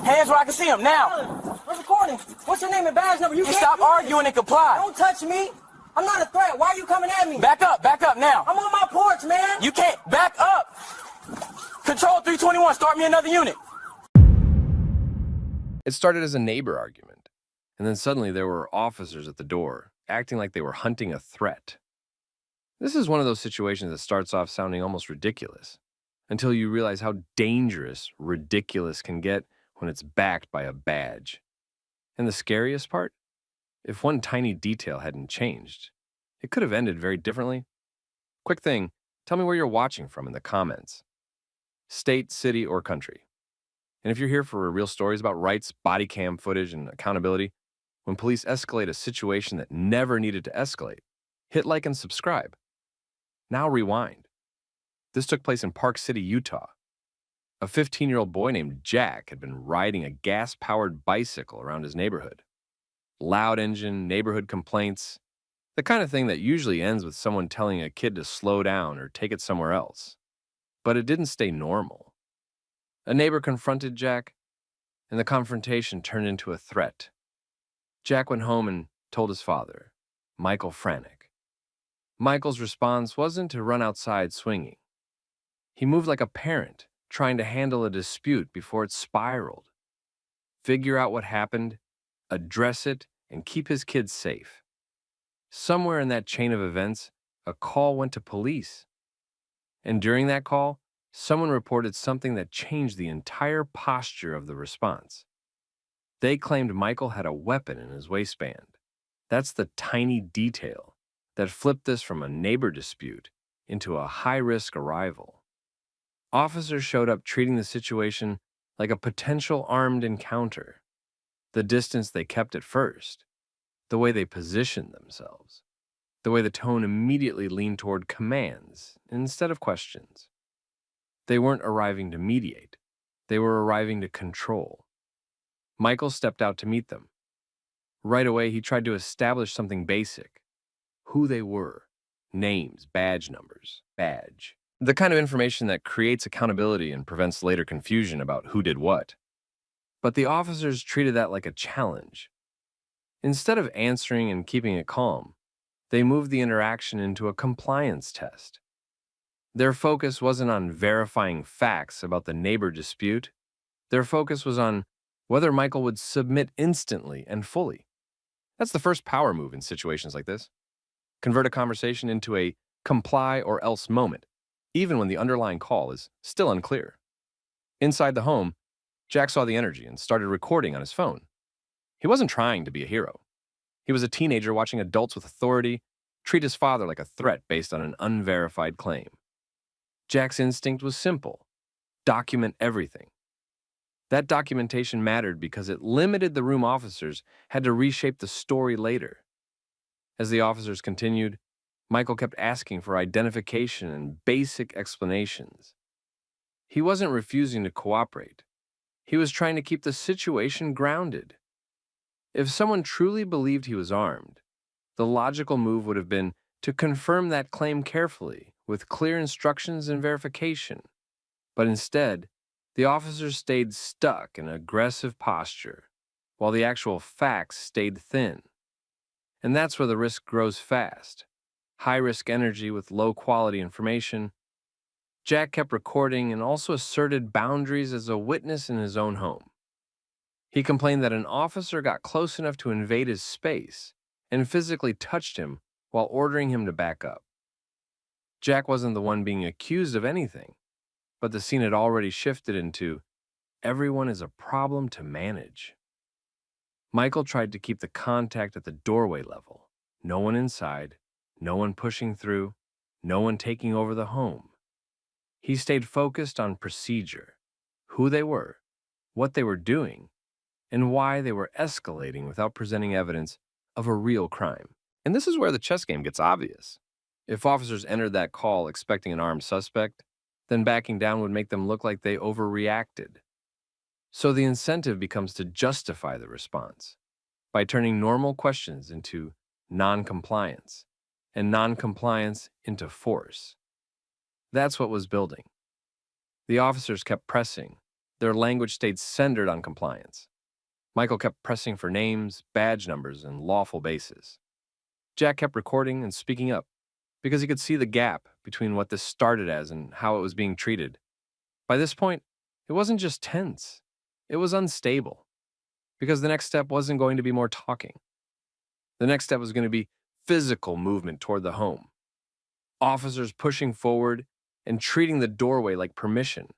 Hands where I can see them now. I'm recording. What's your name and badge number? You can't Stop arguing and comply. Don't touch me. I'm not a threat. Why are you coming at me? Back up now. I'm on my porch, man. You can't. Back up. Control 321, start me another unit. It started as a neighbor argument, and then suddenly there were officers at the door, acting like they were hunting a threat. This is one of those situations that starts off sounding almost ridiculous, until you realize how dangerous ridiculous can get when it's backed by a badge. And the scariest part? If one tiny detail hadn't changed, it could have ended very differently. Quick thing, tell me where you're watching from in the comments. State, city, or country. And if you're here for real stories about rights, body cam footage, and accountability, when police escalate a situation that never needed to escalate, hit like and subscribe. Now rewind. This took place in Park City, Utah. A 15-year-old boy named Jack had been riding a gas-powered bicycle around his neighborhood. Loud engine, neighborhood complaints, the kind of thing that usually ends with someone telling a kid to slow down or take it somewhere else. But it didn't stay normal. A neighbor confronted Jack, and the confrontation turned into a threat. Jack went home and told his father, Michael Franek. Michael's response wasn't to run outside swinging. He moved like a parent, trying to handle a dispute before it spiraled. Figure out what happened, address it, and keep his kids safe. Somewhere in that chain of events, a call went to police. And during that call, someone reported something that changed the entire posture of the response. They claimed Michael had a weapon in his waistband. That's the tiny detail that flipped this from a neighbor dispute into a high-risk arrival. Officers showed up treating the situation like a potential armed encounter. The distance they kept at first, the way they positioned themselves, the way the tone immediately leaned toward commands instead of questions. They weren't arriving to mediate. They were arriving to control. Michael stepped out to meet them. Right away, he tried to establish something basic. Who they were. Names, badge numbers, badge. The kind of information that creates accountability and prevents later confusion about who did what. But the officers treated that like a challenge. Instead of answering and keeping it calm, they moved the interaction into a compliance test. Their focus wasn't on verifying facts about the neighbor dispute. Their focus was on whether Michael would submit instantly and fully. That's the first power move in situations like this. Convert a conversation into a comply or else moment, even when the underlying call is still unclear. Inside the home, Jack saw the energy and started recording on his phone. He wasn't trying to be a hero. He was a teenager watching adults with authority treat his father like a threat based on an unverified claim. Jack's instinct was simple: document everything. That documentation mattered because it limited the room officers had to reshape the story later. As the officers continued, Michael kept asking for identification and basic explanations. He wasn't refusing to cooperate. He was trying to keep the situation grounded. If someone truly believed he was armed, the logical move would have been to confirm that claim carefully, with clear instructions and verification. But instead, the officers stayed stuck in aggressive posture, while the actual facts stayed thin. And that's where the risk grows fast. High-risk energy with low-quality information. Jack kept recording and also asserted boundaries as a witness in his own home. He complained that an officer got close enough to invade his space and physically touched him while ordering him to back up. Jack wasn't the one being accused of anything, but the scene had already shifted into everyone is a problem to manage. Michael tried to keep the contact at the doorway level. No one inside, no one pushing through, no one taking over the home. He stayed focused on procedure, who they were, what they were doing, and why they were escalating without presenting evidence of a real crime. And this is where the chess game gets obvious. If officers entered that call expecting an armed suspect, then backing down would make them look like they overreacted. So the incentive becomes to justify the response by turning normal questions into non-compliance and non-compliance into force. That's what was building. The officers kept pressing, their language stayed centered on compliance. Michael kept pressing for names, badge numbers, and lawful bases. Jack kept recording and speaking up because he could see the gap between what this started as and how it was being treated. By this point, it wasn't just tense, it was unstable, because the next step wasn't going to be more talking. The next step was going to be physical movement toward the home. Officers pushing forward and treating the doorway like permission.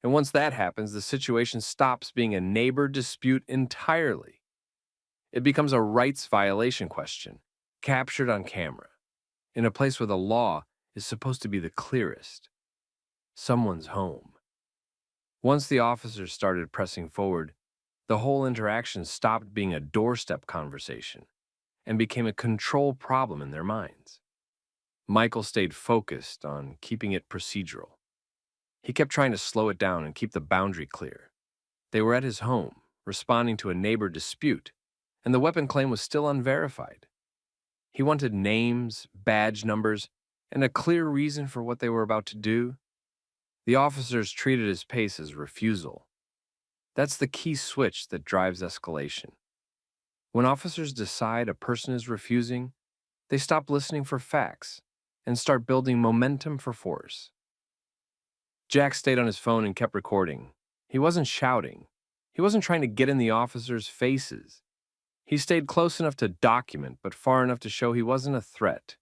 And once that happens, the situation stops being a neighbor dispute entirely. It becomes a rights violation question, captured on camera, in a place where the law is supposed to be the clearest. Someone's home. Once the officers started pressing forward, the whole interaction stopped being a doorstep conversation and became a control problem in their minds. Michael stayed focused on keeping it procedural. He kept trying to slow it down and keep the boundary clear. They were at his home, responding to a neighbor dispute, and the weapon claim was still unverified. He wanted names, badge numbers, and a clear reason for what they were about to do. The officers treated his pace as refusal. That's the key switch that drives escalation. When officers decide a person is refusing, they stop listening for facts and start building momentum for force. Jack stayed on his phone and kept recording. He wasn't shouting. He wasn't trying to get in the officers' faces. He stayed close enough to document, but far enough to show he wasn't a threat.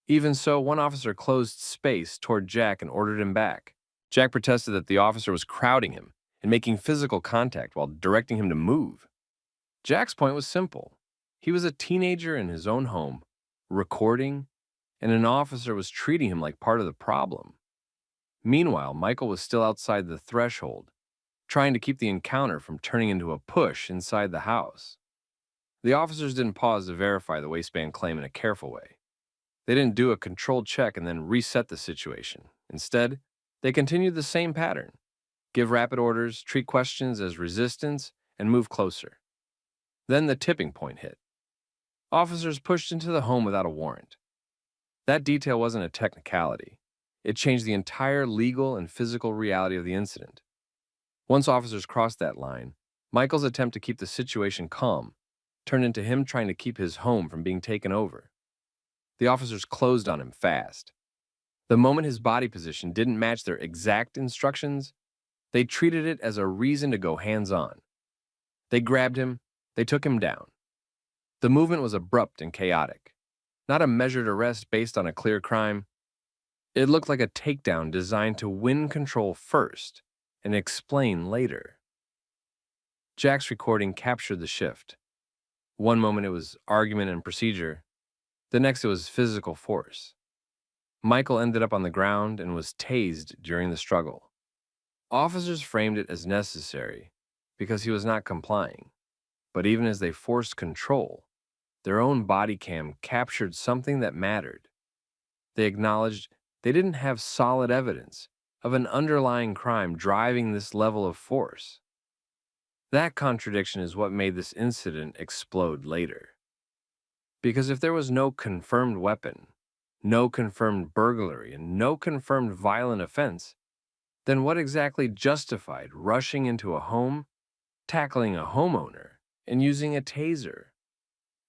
Even so, one officer closed space toward Jack and ordered him back. Jack protested that the officer was crowding him and making physical contact while directing him to move. Jack's point was simple. He was a teenager in his own home, recording, and an officer was treating him like part of the problem. Meanwhile, Michael was still outside the threshold, trying to keep the encounter from turning into a push inside the house. The officers didn't pause to verify the waistband claim in a careful way. They didn't do a controlled check and then reset the situation. Instead, they continued the same pattern: give rapid orders, treat questions as resistance, and move closer. Then the tipping point hit. Officers pushed into the home without a warrant. That detail wasn't a technicality. It changed the entire legal and physical reality of the incident. Once officers crossed that line, Michael's attempt to keep the situation calm turned into him trying to keep his home from being taken over. The officers closed on him fast. The moment his body position didn't match their exact instructions, they treated it as a reason to go hands-on. They grabbed him, they took him down. The movement was abrupt and chaotic, not a measured arrest based on a clear crime. It looked like a takedown designed to win control first and explain later. Jack's recording captured the shift. One moment it was argument and procedure, the next it was physical force. Michael ended up on the ground and was tased during the struggle. Officers framed it as necessary because he was not complying, but even as they forced control, their own body cam captured something that mattered. They acknowledged they didn't have solid evidence of an underlying crime driving this level of force. That contradiction is what made this incident explode later. Because if there was no confirmed weapon, no confirmed burglary, and no confirmed violent offense, then what exactly justified rushing into a home, tackling a homeowner, and using a taser?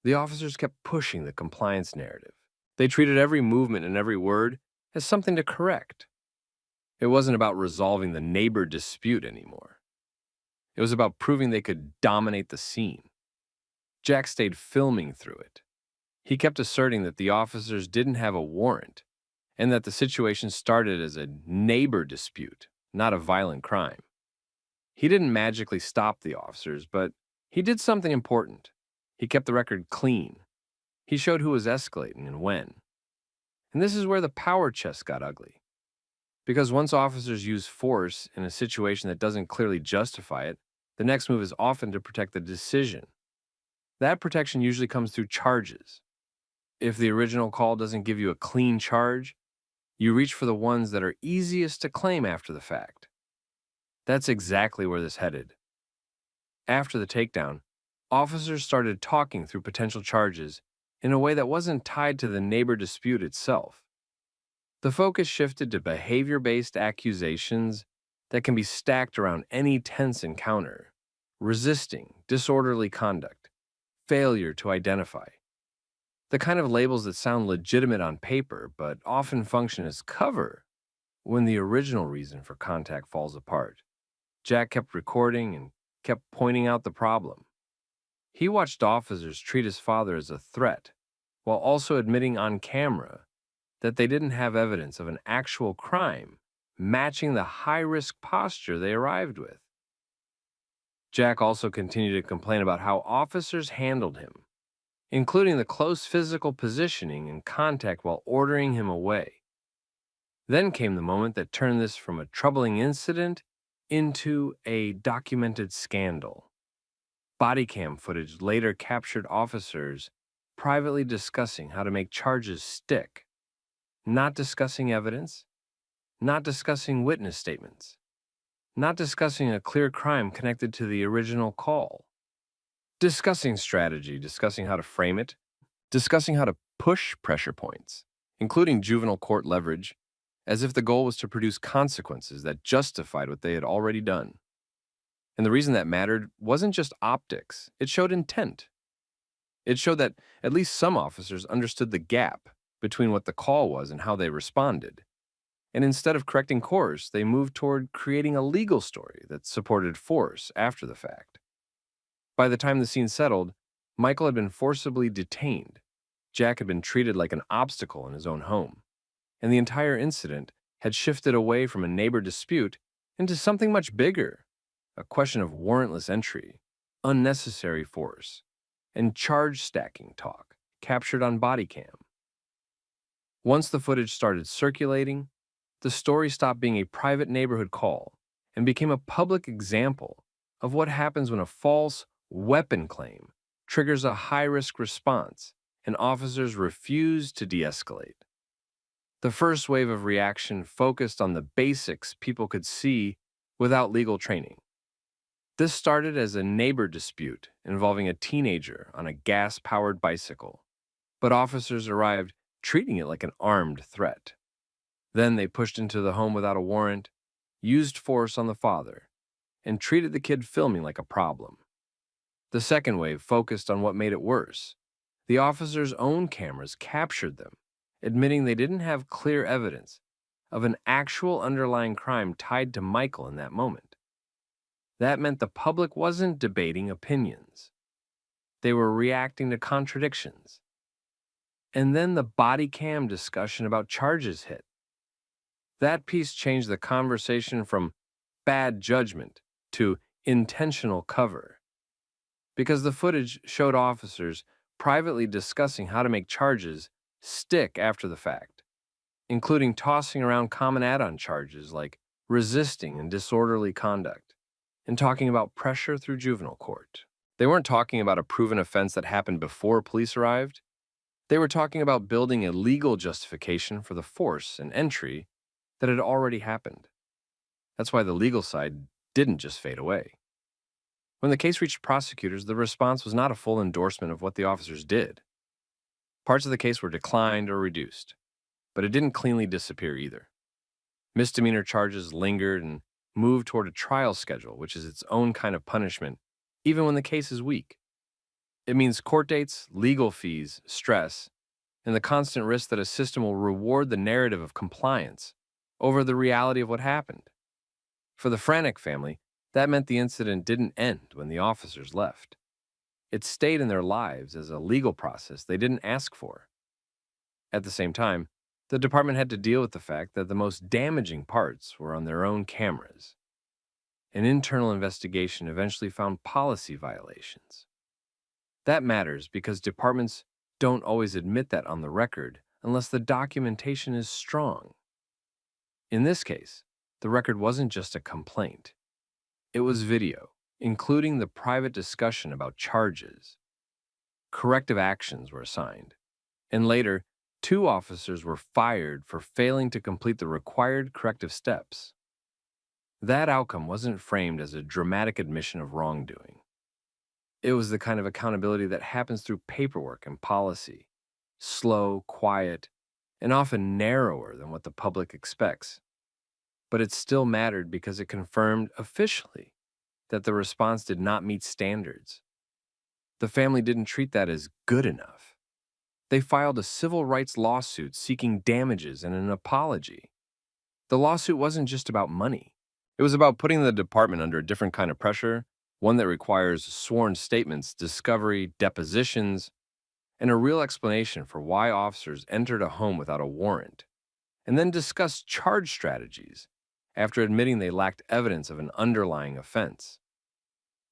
The officers kept pushing the compliance narrative. They treated every movement and every word as something to correct. It wasn't about resolving the neighbor dispute anymore. It was about proving they could dominate the scene. Jack stayed filming through it. He kept asserting that the officers didn't have a warrant and that the situation started as a neighbor dispute, not a violent crime. He didn't magically stop the officers, but he did something important. He kept the record clean. He showed who was escalating and when. And this is where the power chess got ugly. Because once officers use force in a situation that doesn't clearly justify it, the next move is often to protect the decision. That protection usually comes through charges. If the original call doesn't give you a clean charge, you reach for the ones that are easiest to claim after the fact. That's exactly where this headed. After the takedown, officers started talking through potential charges in a way that wasn't tied to the neighbor dispute itself. The focus shifted to behavior-based accusations that can be stacked around any tense encounter: resisting, disorderly conduct, failure to identify. The kind of labels that sound legitimate on paper but often function as cover when the original reason for contact falls apart. Jack kept recording and kept pointing out the problem. He watched officers treat his father as a threat, while also admitting on camera that they didn't have evidence of an actual crime matching the high-risk posture they arrived with. Jack also continued to complain about how officers handled him, including the close physical positioning and contact while ordering him away. Then came the moment that turned this from a troubling incident into a documented scandal. Bodycam footage later captured officers privately discussing how to make charges stick, not discussing evidence, not discussing witness statements, not discussing a clear crime connected to the original call, discussing strategy, discussing how to frame it, discussing how to push pressure points, including juvenile court leverage, as if the goal was to produce consequences that justified what they had already done. And the reason that mattered wasn't just optics, it showed intent. It showed that at least some officers understood the gap between what the call was and how they responded. And instead of correcting course, they moved toward creating a legal story that supported force after the fact. By the time the scene settled, Michael had been forcibly detained. Jack had been treated like an obstacle in his own home. And the entire incident had shifted away from a neighbor dispute into something much bigger, a question of warrantless entry, unnecessary force, and charge stacking talk captured on Bodycam. Once the footage started circulating, the story stopped being a private neighborhood call and became a public example of what happens when a false weapon claim triggers a high-risk response and officers refuse to de-escalate. The first wave of reaction focused on the basics people could see without legal training. This started as a neighbor dispute involving a teenager on a gas-powered bicycle, but officers arrived treating it like an armed threat. Then they pushed into the home without a warrant, used force on the father, and treated the kid filming like a problem. The second wave focused on what made it worse. The officers' own cameras captured them, admitting they didn't have clear evidence of an actual underlying crime tied to Michael in that moment. That meant the public wasn't debating opinions. They were reacting to contradictions. And then the body cam discussion about charges hit. That piece changed the conversation from bad judgment to intentional cover, because the footage showed officers privately discussing how to make charges stick after the fact, including tossing around common add-on charges like resisting and disorderly conduct, and talking about pressure through juvenile court. They weren't talking about a proven offense that happened before police arrived. They were talking about building a legal justification for the force and entry that had already happened. That's why the legal side didn't just fade away. When the case reached prosecutors, the response was not a full endorsement of what the officers did. Parts of the case were declined or reduced, but it didn't cleanly disappear either. Misdemeanor charges lingered and moved toward a trial schedule, which is its own kind of punishment, even when the case is weak. It means court dates, legal fees, stress, and the constant risk that a system will reward the narrative of compliance over the reality of what happened. For the Franek family, that meant the incident didn't end when the officers left. It stayed in their lives as a legal process they didn't ask for. At the same time, the department had to deal with the fact that the most damaging parts were on their own cameras. An internal investigation eventually found policy violations. That matters because departments don't always admit that on the record unless the documentation is strong. In this case, the record wasn't just a complaint. It was video, including the private discussion about charges. Corrective actions were assigned, and later, 2 officers were fired for failing to complete the required corrective steps. That outcome wasn't framed as a dramatic admission of wrongdoing. It was the kind of accountability that happens through paperwork and policy, slow, quiet, and often narrower than what the public expects. But it still mattered because it confirmed officially that the response did not meet standards. The family didn't treat that as good enough. They filed a civil rights lawsuit seeking damages and an apology. The lawsuit wasn't just about money. It was about putting the department under a different kind of pressure, one that requires sworn statements, discovery, depositions, and a real explanation for why officers entered a home without a warrant, and then discussed charge strategies after admitting they lacked evidence of an underlying offense.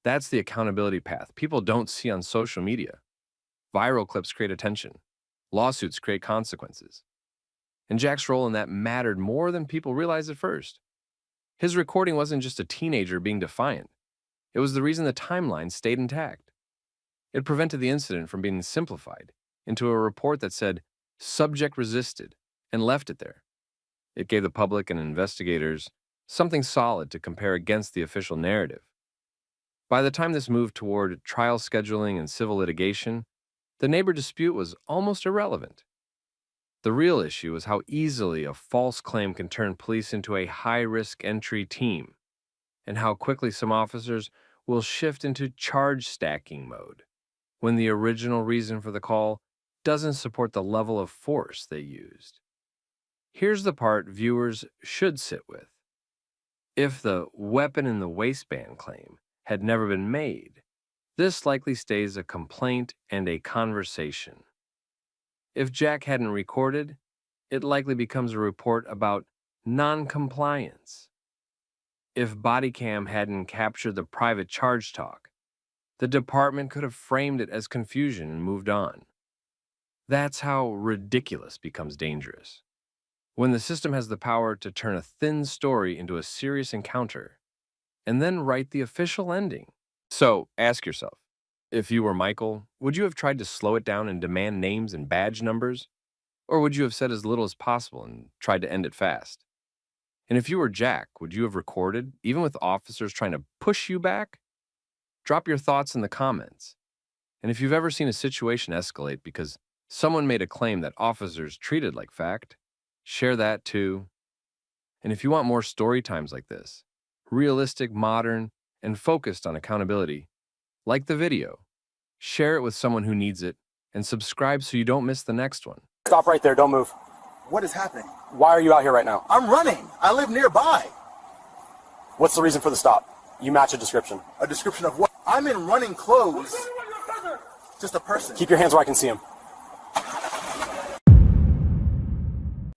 That's the accountability path people don't see on social media. Viral clips create attention. Lawsuits create consequences. And Jack's role in that mattered more than people realized at first. His recording wasn't just a teenager being defiant. It was the reason the timeline stayed intact. It prevented the incident from being simplified into a report that said, "Subject resisted," and left it there. It gave the public and investigators something solid to compare against the official narrative. By the time this moved toward trial scheduling and civil litigation, the neighbor dispute was almost irrelevant. The real issue was how easily a false claim can turn police into a high-risk entry team, and how quickly some officers will shift into charge stacking mode when the original reason for the call doesn't support the level of force they used. Here's the part viewers should sit with. If the weapon in the waistband claim had never been made, this likely stays a complaint and a conversation. If Jack hadn't recorded, it likely becomes a report about non-compliance. If Bodycam hadn't captured the private charge talk, the department could have framed it as confusion and moved on. That's how ridiculous becomes dangerous. When the system has the power to turn a thin story into a serious encounter, and then write the official ending. So, ask yourself, if you were Michael, would you have tried to slow it down and demand names and badge numbers? Or would you have said as little as possible and tried to end it fast? And if you were Jack, would you have recorded, even with officers trying to push you back? Drop your thoughts in the comments. And if you've ever seen a situation escalate because someone made a claim that officers treated like fact, share that too. And if you want more story times like this, realistic, modern, and focused on accountability, like the video, share it with someone who needs it, and subscribe so you don't miss the next one. Stop right there. Don't move. What is happening? Why are you out here right now? I'm running. I live nearby. What's the reason for the stop? You match a description. A description of what? I'm in running clothes. Just a person. Keep your hands where I can see them.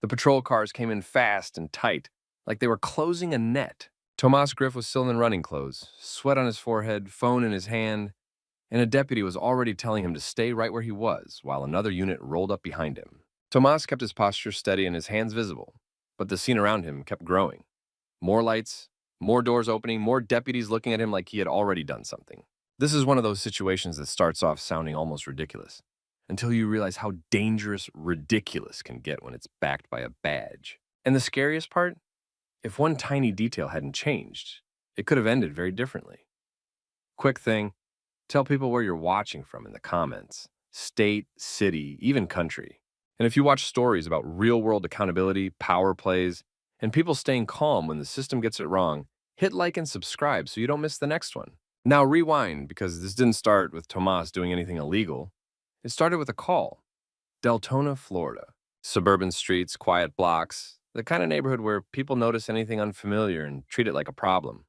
The patrol cars came in fast and tight, like they were closing a net. Tomas Griff was still in running clothes, sweat on his forehead, phone in his hand, and a deputy was already telling him to stay right where he was while another unit rolled up behind him. Tomas kept his posture steady and his hands visible, but the scene around him kept growing. More lights, more doors opening, more deputies looking at him like he had already done something. This is one of those situations that starts off sounding almost ridiculous, until you realize how dangerous ridiculous can get when it's backed by a badge. And the scariest part? If one tiny detail hadn't changed, it could have ended very differently. Quick thing, tell people where you're watching from in the comments. State, city, even country. And if you watch stories about real-world accountability, power plays, and people staying calm when the system gets it wrong, hit like and subscribe so you don't miss the next one. Now rewind, because this didn't start with Tomas doing anything illegal. It started with a call. Deltona, Florida. Suburban streets, quiet blocks, the kind of neighborhood where people notice anything unfamiliar and treat it like a problem.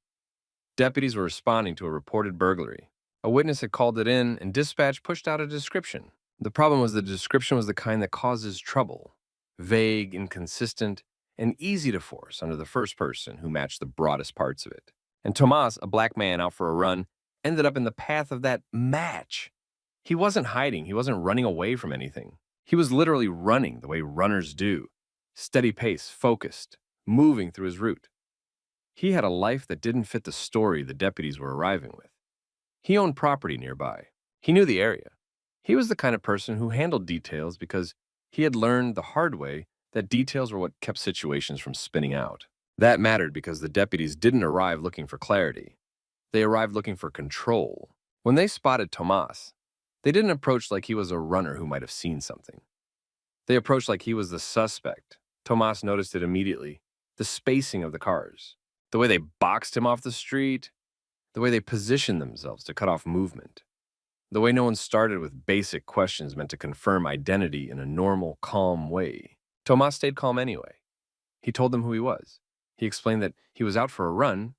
Deputies were responding to a reported burglary. A witness had called it in, and dispatch pushed out a description. The problem was the description was the kind that causes trouble. Vague, inconsistent, and easy to force under the first person who matched the broadest parts of it. And Tomas, a black man out for a run, ended up in the path of that match. He wasn't hiding. He wasn't running away from anything. He was literally running the way runners do. Steady pace, focused, moving through his route. He had a life that didn't fit the story the deputies were arriving with. He owned property nearby. He knew the area. He was the kind of person who handled details because he had learned the hard way that details were what kept situations from spinning out. That mattered because the deputies didn't arrive looking for clarity. They arrived looking for control. When they spotted Tomas, they didn't approach like he was a runner who might have seen something. They approached like he was the suspect. Tomas noticed it immediately. The spacing of the cars, the way they boxed him off the street, the way they positioned themselves to cut off movement, the way no one started with basic questions meant to confirm identity in a normal, calm way. Tomas stayed calm anyway. He told them who he was. He explained that he was out for a run.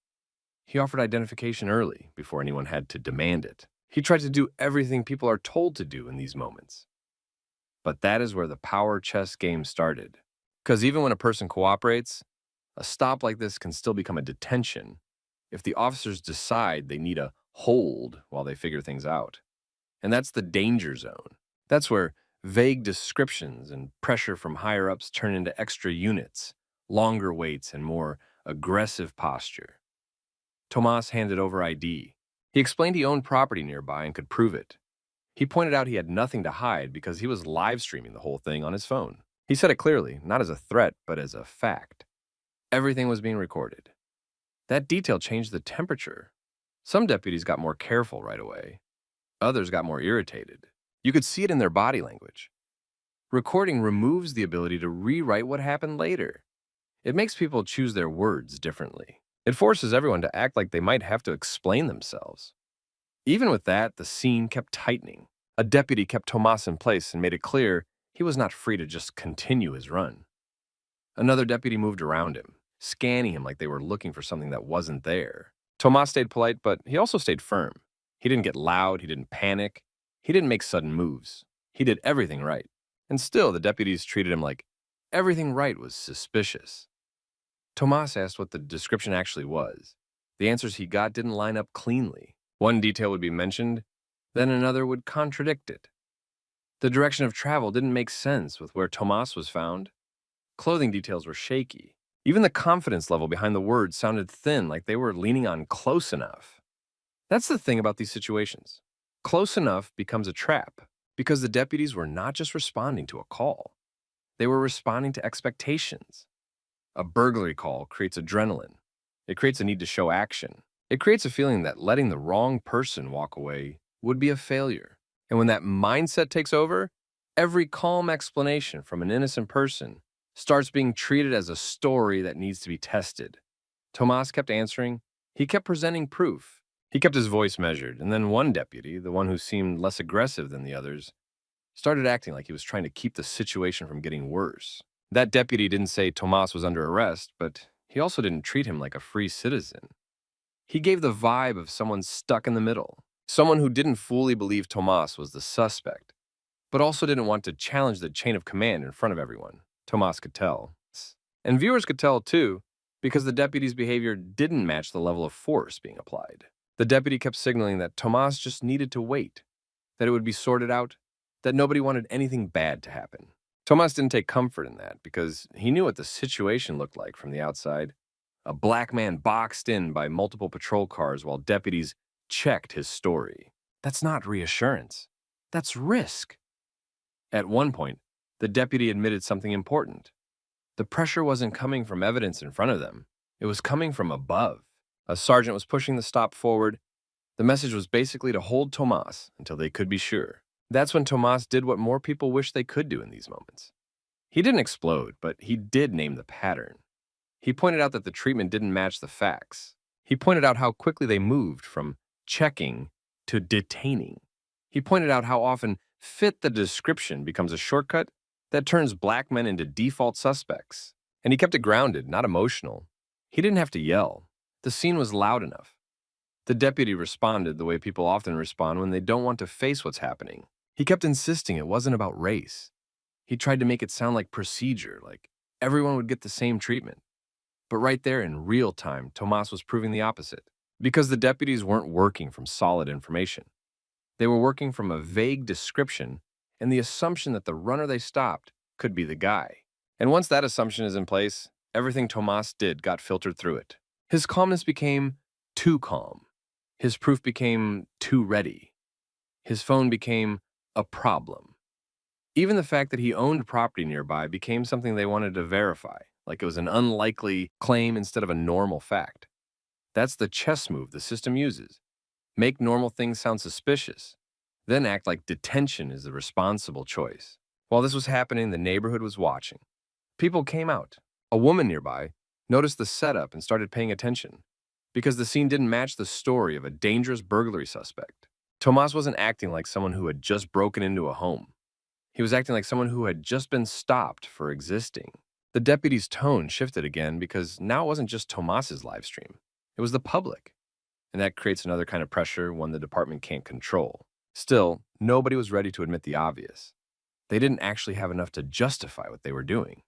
He offered identification early, before anyone had to demand it. He tried to do everything people are told to do in these moments. But that is where the power chess game started. Because even when a person cooperates, a stop like this can still become a detention if the officers decide they need a hold while they figure things out. And that's the danger zone. That's where vague descriptions and pressure from higher-ups turn into extra units, longer waits, and more aggressive posture. Tomas handed over ID. He explained he owned property nearby and could prove it. He pointed out he had nothing to hide because he was live streaming the whole thing on his phone. He said it clearly, not as a threat, but as a fact. Everything was being recorded. That detail changed the temperature. Some deputies got more careful right away. Others got more irritated. You could see it in their body language. Recording removes the ability to rewrite what happened later. It makes people choose their words differently. It forces everyone to act like they might have to explain themselves. Even with that, the scene kept tightening. A deputy kept Tomas in place and made it clear he was not free to just continue his run. Another deputy moved around him, scanning him like they were looking for something that wasn't there. Tomas stayed polite, but he also stayed firm. He didn't get loud, he didn't panic, he didn't make sudden moves. He did everything right. And still, the deputies treated him like everything right was suspicious. Tomas asked what the description actually was. The answers he got didn't line up cleanly. One detail would be mentioned, then another would contradict it. The direction of travel didn't make sense with where Tomas was found. Clothing details were shaky. Even the confidence level behind the words sounded thin, like they were leaning on close enough. That's the thing about these situations. Close enough becomes a trap, because the deputies were not just responding to a call. They were responding to expectations. A burglary call creates adrenaline. It creates a need to show action. It creates a feeling that letting the wrong person walk away would be a failure. And when that mindset takes over, every calm explanation from an innocent person starts being treated as a story that needs to be tested. Tomas kept answering. He kept presenting proof. He kept his voice measured, and then one deputy, the one who seemed less aggressive than the others, started acting like he was trying to keep the situation from getting worse. That deputy didn't say Tomas was under arrest, but he also didn't treat him like a free citizen. He gave the vibe of someone stuck in the middle, someone who didn't fully believe Tomas was the suspect, but also didn't want to challenge the chain of command in front of everyone. Tomas could tell. And viewers could tell, too, because the deputy's behavior didn't match the level of force being applied. The deputy kept signaling that Tomas just needed to wait, that it would be sorted out, that nobody wanted anything bad to happen. Tomas didn't take comfort in that because he knew what the situation looked like from the outside. A black man boxed in by multiple patrol cars while deputies checked his story. That's not reassurance. That's risk. At one point, the deputy admitted something important. The pressure wasn't coming from evidence in front of them. It was coming from above. A sergeant was pushing the stop forward. The message was basically to hold Tomas until they could be sure. That's when Tomas did what more people wish they could do in these moments. He didn't explode, but he did name the pattern. He pointed out that the treatment didn't match the facts. He pointed out how quickly they moved from checking to detaining. He pointed out how often fit the description becomes a shortcut that turns black men into default suspects. And he kept it grounded, not emotional. He didn't have to yell. The scene was loud enough. The deputy responded the way people often respond when they don't want to face what's happening. He kept insisting it wasn't about race. He tried to make it sound like procedure, like everyone would get the same treatment. But right there in real time, Tomas was proving the opposite. Because the deputies weren't working from solid information. They were working from a vague description and the assumption that the runner they stopped could be the guy. And once that assumption is in place, everything Tomas did got filtered through it. His calmness became too calm. His proof became too ready. His phone became a problem. Even the fact that he owned property nearby became something they wanted to verify, like it was an unlikely claim instead of a normal fact. That's the chess move the system uses. Make normal things sound suspicious, then act like detention is the responsible choice. While this was happening, the neighborhood was watching. People came out. A woman nearby noticed the setup and started paying attention, because the scene didn't match the story of a dangerous burglary suspect. Tomas wasn't acting like someone who had just broken into a home. He was acting like someone who had just been stopped for existing. The deputy's tone shifted again because now it wasn't just Tomas's live stream. It was the public. And that creates another kind of pressure, one the department can't control. Still, nobody was ready to admit the obvious. They didn't actually have enough to justify what they were doing.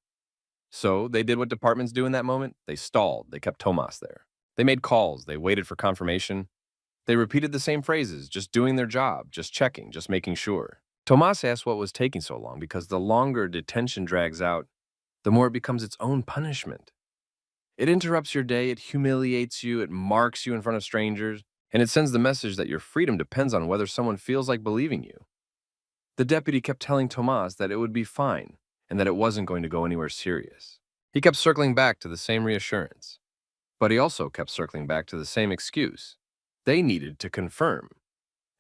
So they did what departments do in that moment. They stalled. They kept Tomas there. They made calls. They waited for confirmation. They repeated the same phrases, just doing their job, just checking, just making sure. Tomas asked what was taking so long because the longer detention drags out, the more it becomes its own punishment. It interrupts your day, it humiliates you, it marks you in front of strangers, and it sends the message that your freedom depends on whether someone feels like believing you. The deputy kept telling Tomas that it would be fine and that it wasn't going to go anywhere serious. He kept circling back to the same reassurance, but he also kept circling back to the same excuse. They needed to confirm,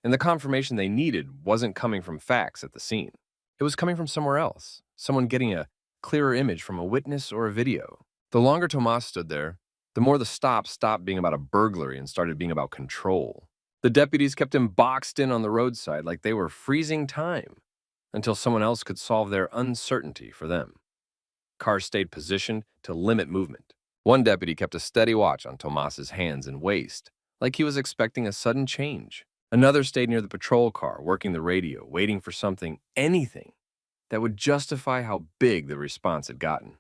and the confirmation they needed wasn't coming from facts at the scene. It was coming from somewhere else, someone getting a clearer image from a witness or a video. The longer Tomas stood there, the more the stop stopped being about a burglary and started being about control. The deputies kept him boxed in on the roadside like they were freezing time until someone else could solve their uncertainty for them. Cars stayed positioned to limit movement. One deputy kept a steady watch on Tomas's hands and waist, like he was expecting a sudden change. Another stayed near the patrol car, working the radio, waiting for something, anything, that would justify how big the response had gotten.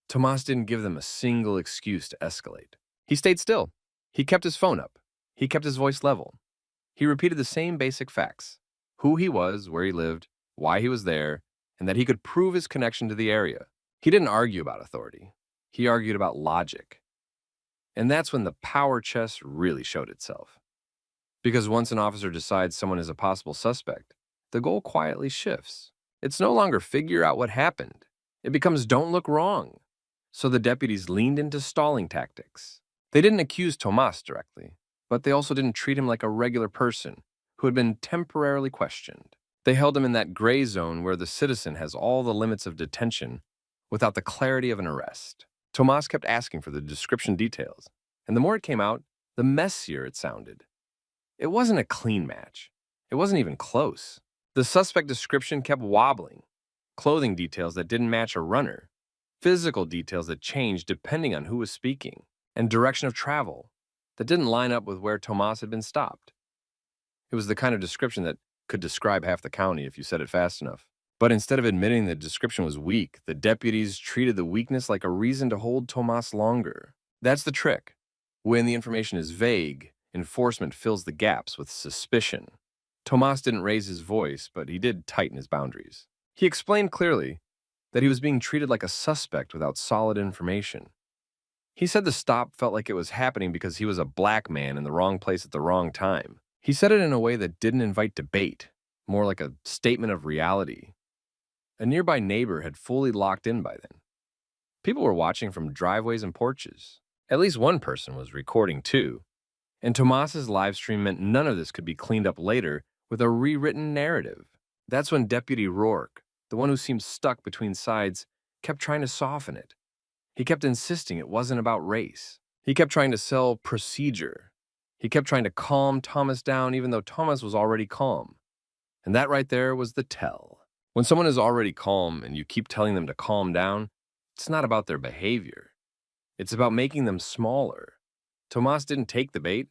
Tomas didn't give them a single excuse to escalate. He stayed still. He kept his phone up. He kept his voice level. He repeated the same basic facts: who he was, where he lived, why he was there, and that he could prove his connection to the area. He didn't argue about authority. He argued about logic. And that's when the power chess really showed itself. Because once an officer decides someone is a possible suspect, the goal quietly shifts. It's no longer figure out what happened. It becomes don't look wrong. So the deputies leaned into stalling tactics. They didn't accuse Tomas directly, but they also didn't treat him like a regular person who had been temporarily questioned. They held him in that gray zone where the citizen has all the limits of detention without the clarity of an arrest. Tomas kept asking for the description details, and the more it came out, the messier it sounded. It wasn't a clean match. It wasn't even close. The suspect description kept wobbling. Clothing details that didn't match a runner. Physical details that changed depending on who was speaking. And direction of travel that didn't line up with where Tomas had been stopped. It was the kind of description that could describe half the county if you said it fast enough. But instead of admitting the description was weak, the deputies treated the weakness like a reason to hold Tomas longer. That's the trick. When the information is vague, enforcement fills the gaps with suspicion. Tomas didn't raise his voice, but he did tighten his boundaries. He explained clearly that he was being treated like a suspect without solid information. He said the stop felt like it was happening because he was a black man in the wrong place at the wrong time. He said it in a way that didn't invite debate, more like a statement of reality. A nearby neighbor had fully locked in by then. People were watching from driveways and porches. At least one person was recording too. And Tomas's live stream meant none of this could be cleaned up later with a rewritten narrative. That's when Deputy Rourke, the one who seemed stuck between sides, kept trying to soften it. He kept insisting it wasn't about race. He kept trying to sell procedure. He kept trying to calm Thomas down even though Thomas was already calm. And that right there was the tell. When someone is already calm and you keep telling them to calm down, it's not about their behavior. It's about making them smaller. Tomas didn't take the bait.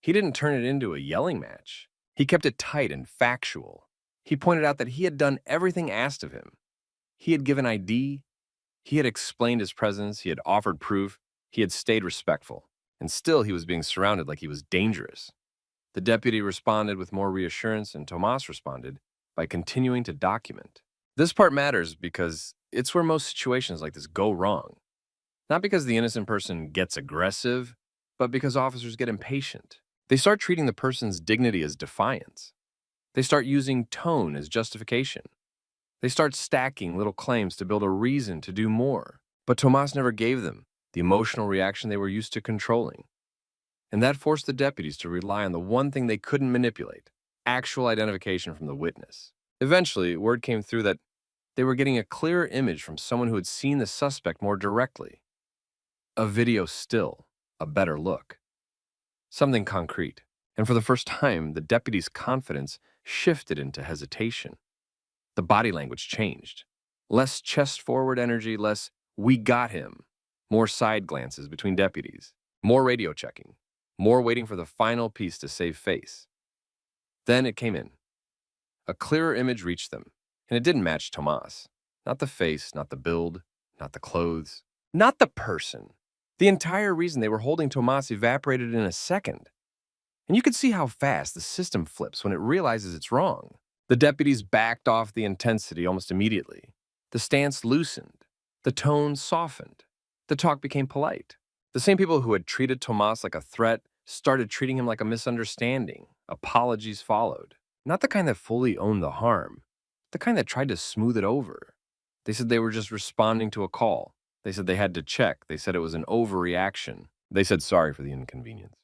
He didn't turn it into a yelling match. He kept it tight and factual. He pointed out that he had done everything asked of him. He had given ID. He had explained his presence. He had offered proof. He had stayed respectful. And still he was being surrounded like he was dangerous. The deputy responded with more reassurance, and Tomas responded by continuing to document. This part matters because it's where most situations like this go wrong. Not because the innocent person gets aggressive, but because officers get impatient. They start treating the person's dignity as defiance. They start using tone as justification. They start stacking little claims to build a reason to do more. But Tomas never gave them the emotional reaction they were used to controlling. And that forced the deputies to rely on the one thing they couldn't manipulate: actual identification from the witness. Eventually, word came through that they were getting a clearer image from someone who had seen the suspect more directly. A video still, a better look. Something concrete. And for the first time, the deputy's confidence shifted into hesitation. The body language changed. Less chest-forward energy, less "we got him." More side glances between deputies. More radio checking. More waiting for the final piece to save face. Then it came in. A clearer image reached them, and it didn't match Tomas. Not the face, not the build, not the clothes, not the person. The entire reason they were holding Tomas evaporated in a second. And you could see how fast the system flips when it realizes it's wrong. The deputies backed off the intensity almost immediately. The stance loosened. The tone softened. The talk became polite. The same people who had treated Tomas like a threat started treating him like a misunderstanding. Apologies followed. Not the kind that fully owned the harm, the kind that tried to smooth it over. They said they were just responding to a call. They said they had to check. They said it was an overreaction. They said sorry for the inconvenience.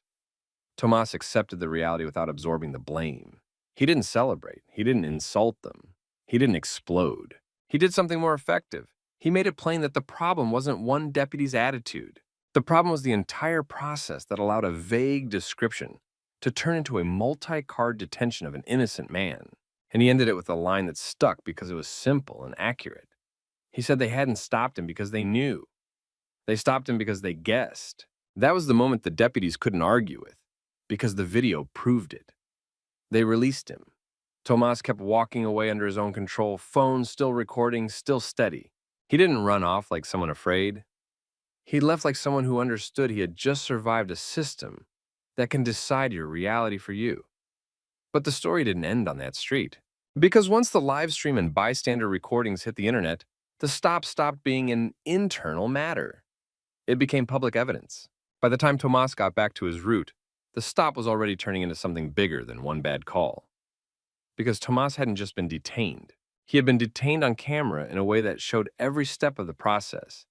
Tomas accepted the reality without absorbing the blame. He didn't celebrate. He didn't insult them. He didn't explode. He did something more effective. He made it plain that the problem wasn't one deputy's attitude. The problem was the entire process that allowed a vague description to turn into a multi-card detention of an innocent man. And he ended it with a line that stuck because it was simple and accurate. He said they hadn't stopped him because they knew. They stopped him because they guessed. That was the moment the deputies couldn't argue with, because the video proved it. They released him. Tomas kept walking away under his own control, phone still recording, still steady. He didn't run off like someone afraid. He left like someone who understood he had just survived a system that can decide your reality for you. But the story didn't end on that street. Because once the live stream and bystander recordings hit the internet, the stop stopped being an internal matter. It became public evidence. By the time Tomas got back to his route, the stop was already turning into something bigger than one bad call. Because Tomas hadn't just been detained. He had been detained on camera in a way that showed every step of the process.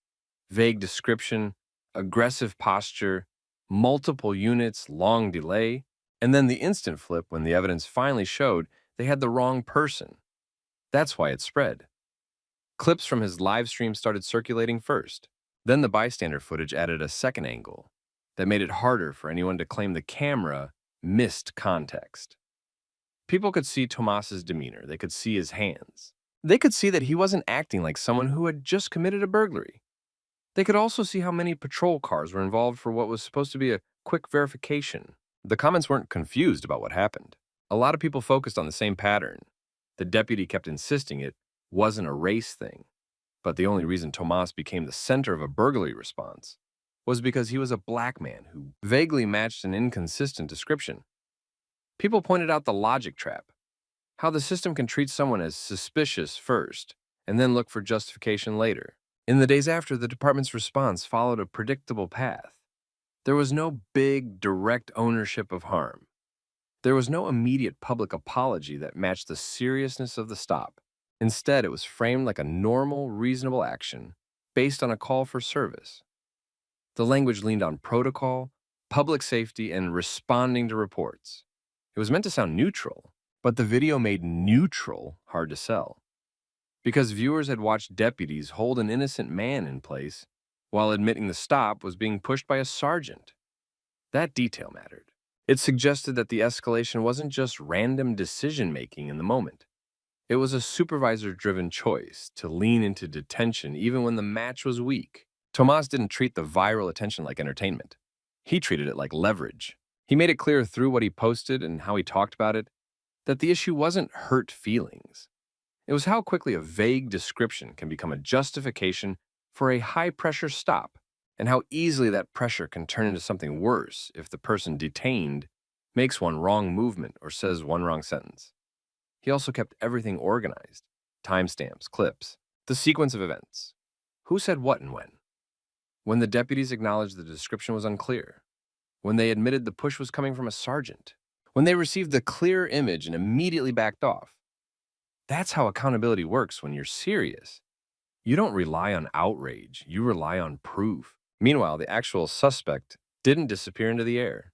Vague description, aggressive posture, multiple units, long delay, and then the instant flip when the evidence finally showed they had the wrong person. That's why it spread. Clips from his live stream started circulating first. Then the bystander footage added a second angle that made it harder for anyone to claim the camera missed context. People could see Tomas's demeanor. They could see his hands. They could see that he wasn't acting like someone who had just committed a burglary. They could also see how many patrol cars were involved for what was supposed to be a quick verification. The comments weren't confused about what happened. A lot of people focused on the same pattern. The deputy kept insisting it wasn't a race thing. But the only reason Tomas became the center of a burglary response was because he was a black man who vaguely matched an inconsistent description. People pointed out the logic trap, how the system can treat someone as suspicious first and then look for justification later. In the days after, the department's response followed a predictable path. There was no big, direct ownership of harm. There was no immediate public apology that matched the seriousness of the stop. Instead, it was framed like a normal, reasonable action based on a call for service. The language leaned on protocol, public safety, and responding to reports. It was meant to sound neutral, but the video made neutral hard to sell. Because viewers had watched deputies hold an innocent man in place while admitting the stop was being pushed by a sergeant. That detail mattered. It suggested that the escalation wasn't just random decision-making in the moment. It was a supervisor-driven choice to lean into detention even when the match was weak. Tomas didn't treat the viral attention like entertainment. He treated it like leverage. He made it clear through what he posted and how he talked about it that the issue wasn't hurt feelings. It was how quickly a vague description can become a justification for a high-pressure stop, and how easily that pressure can turn into something worse if the person detained makes one wrong movement or says one wrong sentence. He also kept everything organized: timestamps, clips, the sequence of events. Who said what and when? When the deputies acknowledged the description was unclear. When they admitted the push was coming from a sergeant. When they received the clear image and immediately backed off. That's how accountability works when you're serious. You don't rely on outrage, you rely on proof. Meanwhile, the actual suspect didn't disappear into the air.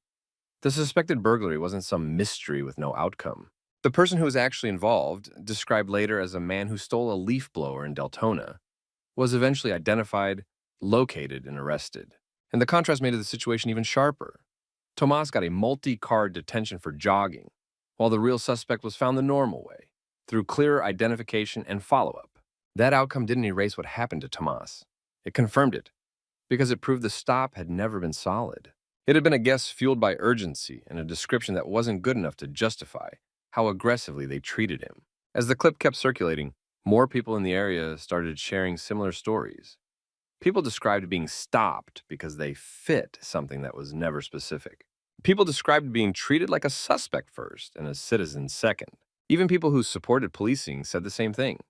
The suspected burglary wasn't some mystery with no outcome. The person who was actually involved, described later as a man who stole a leaf blower in Deltona, was eventually identified, located, and arrested. And the contrast made the situation even sharper. Tomas got a multi-card detention for jogging, while the real suspect was found the normal way, through clearer identification and follow-up. That outcome didn't erase what happened to Tomas. It confirmed it, because it proved the stop had never been solid. It had been a guess fueled by urgency and a description that wasn't good enough to justify how aggressively they treated him. As the clip kept circulating, more people in the area started sharing similar stories. People described being stopped because they fit something that was never specific. People described being treated like a suspect first and a citizen second. Even people who supported policing said the same thing.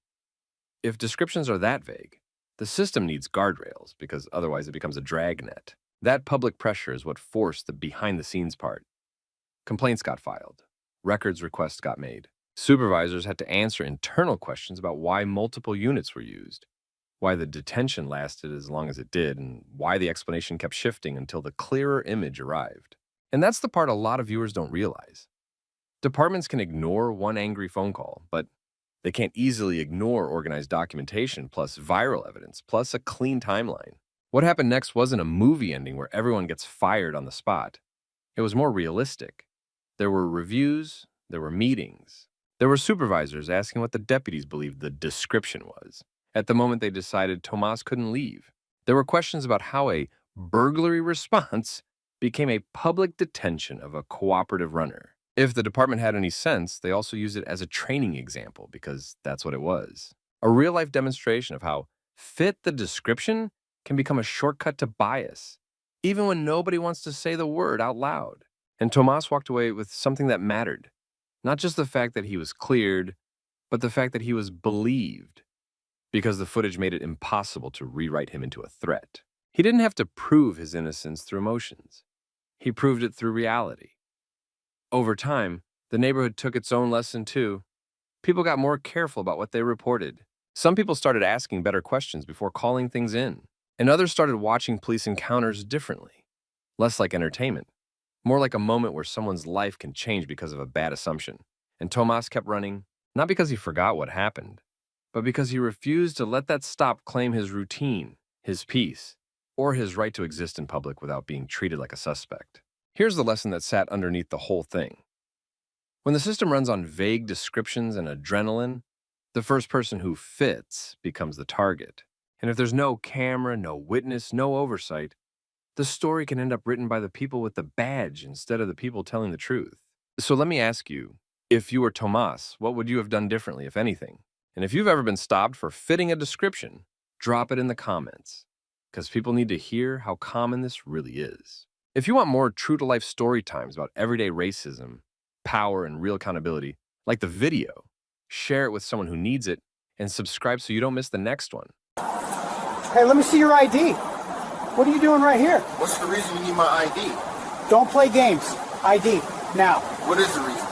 If descriptions are that vague, the system needs guardrails because otherwise it becomes a dragnet. That public pressure is what forced the behind-the-scenes part. Complaints got filed. Records requests got made. Supervisors had to answer internal questions about why multiple units were used, why the detention lasted as long as it did, and why the explanation kept shifting until the clearer image arrived. And that's the part a lot of viewers don't realize. Departments can ignore one angry phone call, but they can't easily ignore organized documentation plus viral evidence plus a clean timeline. What happened next wasn't a movie ending where everyone gets fired on the spot. It was more realistic. There were reviews, there were meetings, there were supervisors asking what the deputies believed the description was. At the moment they decided Tomas couldn't leave. There were questions about how a burglary response became a public detention of a cooperative runner. If the department had any sense, they also used it as a training example because that's what it was. A real-life demonstration of how fit the description can become a shortcut to bias, even when nobody wants to say the word out loud. And Tomas walked away with something that mattered. Not just the fact that he was cleared, but the fact that he was believed, because the footage made it impossible to rewrite him into a threat. He didn't have to prove his innocence through emotions. He proved it through reality. Over time, the neighborhood took its own lesson too. People got more careful about what they reported. Some people started asking better questions before calling things in, and others started watching police encounters differently. Less like entertainment, more like a moment where someone's life can change because of a bad assumption. And Tomas kept running, not because he forgot what happened, but because he refused to let that stop claim his routine, his peace, or his right to exist in public without being treated like a suspect. Here's the lesson that sat underneath the whole thing. When the system runs on vague descriptions and adrenaline, the first person who fits becomes the target. And if there's no camera, no witness, no oversight, the story can end up written by the people with the badge instead of the people telling the truth. So let me ask you, if you were Tomas, what would you have done differently, if anything? And if you've ever been stopped for fitting a description, drop it in the comments, because people need to hear how common this really is. If you want more true-to-life story times about everyday racism, power, and real accountability, like the video, share it with someone who needs it, and subscribe so you don't miss the next one. Hey, let me see your ID. What are you doing right here? What's the reason you need my ID? Don't play games. ID, now. What is the reason?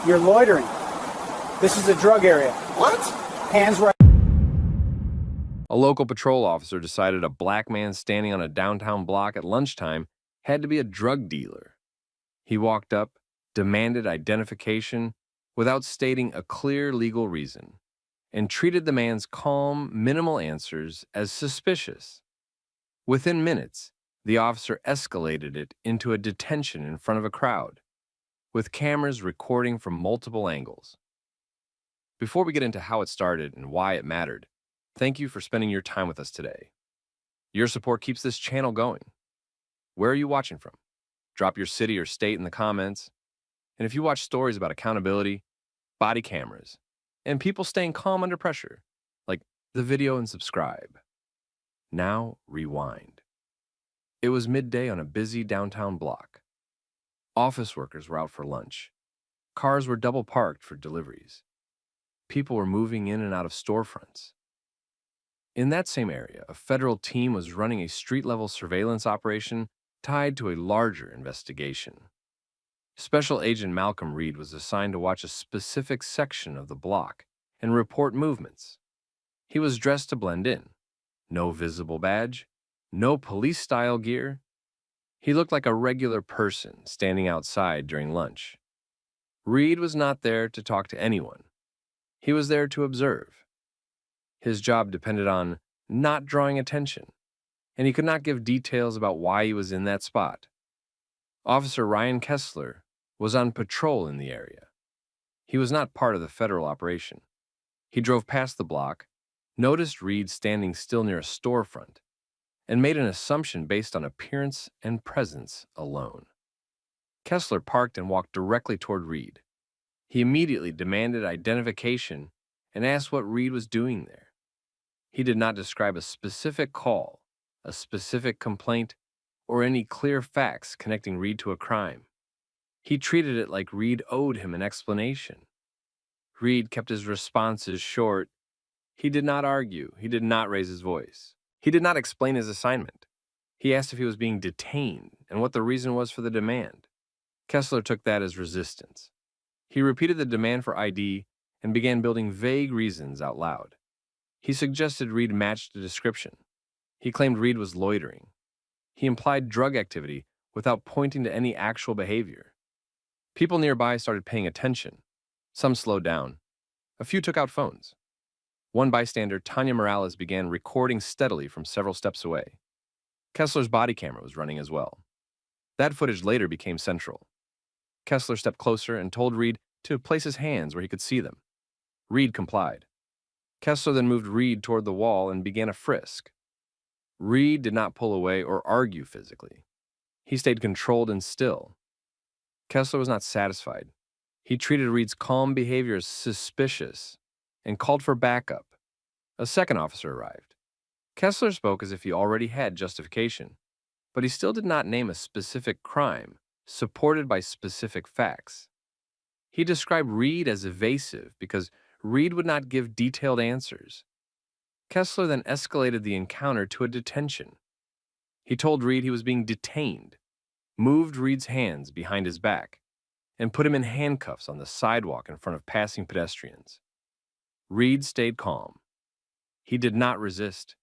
You're loitering. This is a drug area. What? Hands right. A local patrol officer decided a black man standing on a downtown block at lunchtime had to be a drug dealer. He walked up, demanded identification without stating a clear legal reason, and treated the man's calm, minimal answers as suspicious. Within minutes, the officer escalated it into a detention in front of a crowd, with cameras recording from multiple angles. Before we get into how it started and why it mattered, thank you for spending your time with us today. Your support keeps this channel going. Where are you watching from? Drop your city or state in the comments. And if you watch stories about accountability, body cameras, and people staying calm under pressure, like the video and subscribe. Now rewind. It was midday on a busy downtown block. Office workers were out for lunch. Cars were double parked for deliveries. People were moving in and out of storefronts. In that same area, a federal team was running a street-level surveillance operation tied to a larger investigation. Special Agent Malcolm Reed was assigned to watch a specific section of the block and report movements. He was dressed to blend in. No visible badge, no police-style gear. He looked like a regular person standing outside during lunch. Reed was not there to talk to anyone. He was there to observe. His job depended on not drawing attention. and he could not give details about why he was in that spot. Officer Ryan Kessler was on patrol in the area. He was not part of the federal operation. He drove past the block, noticed Reed standing still near a storefront, and made an assumption based on appearance and presence alone. Kessler parked and walked directly toward Reed. He immediately demanded identification and asked what Reed was doing there. He did not describe a specific call, a specific complaint, or any clear facts connecting Reed to a crime. He treated it like Reed owed him an explanation. Reed kept his responses short. He did not argue. He did not raise his voice. He did not explain his assignment. He asked if he was being detained and what the reason was for the demand. Kessler took that as resistance. He repeated the demand for ID and began building vague reasons out loud. He suggested Reed matched the description. He claimed Reed was loitering. He implied drug activity without pointing to any actual behavior. People nearby started paying attention. Some slowed down. A few took out phones. One bystander, Tanya Morales, began recording steadily from several steps away. Kessler's body camera was running as well. That footage later became central. Kessler stepped closer and told Reed to place his hands where he could see them. Reed complied. Kessler then moved Reed toward the wall and began a frisk. Reed did not pull away or argue physically. He stayed controlled and still. Kessler was not satisfied. He treated Reed's calm behavior as suspicious and called for backup. A second officer arrived. Kessler spoke as if he already had justification, but he still did not name a specific crime supported by specific facts. He described Reed as evasive because Reed would not give detailed answers. Kessler then escalated the encounter to a detention. He told Reed he was being detained, moved Reed's hands behind his back, and put him in handcuffs on the sidewalk in front of passing pedestrians. Reed stayed calm. He did not resist.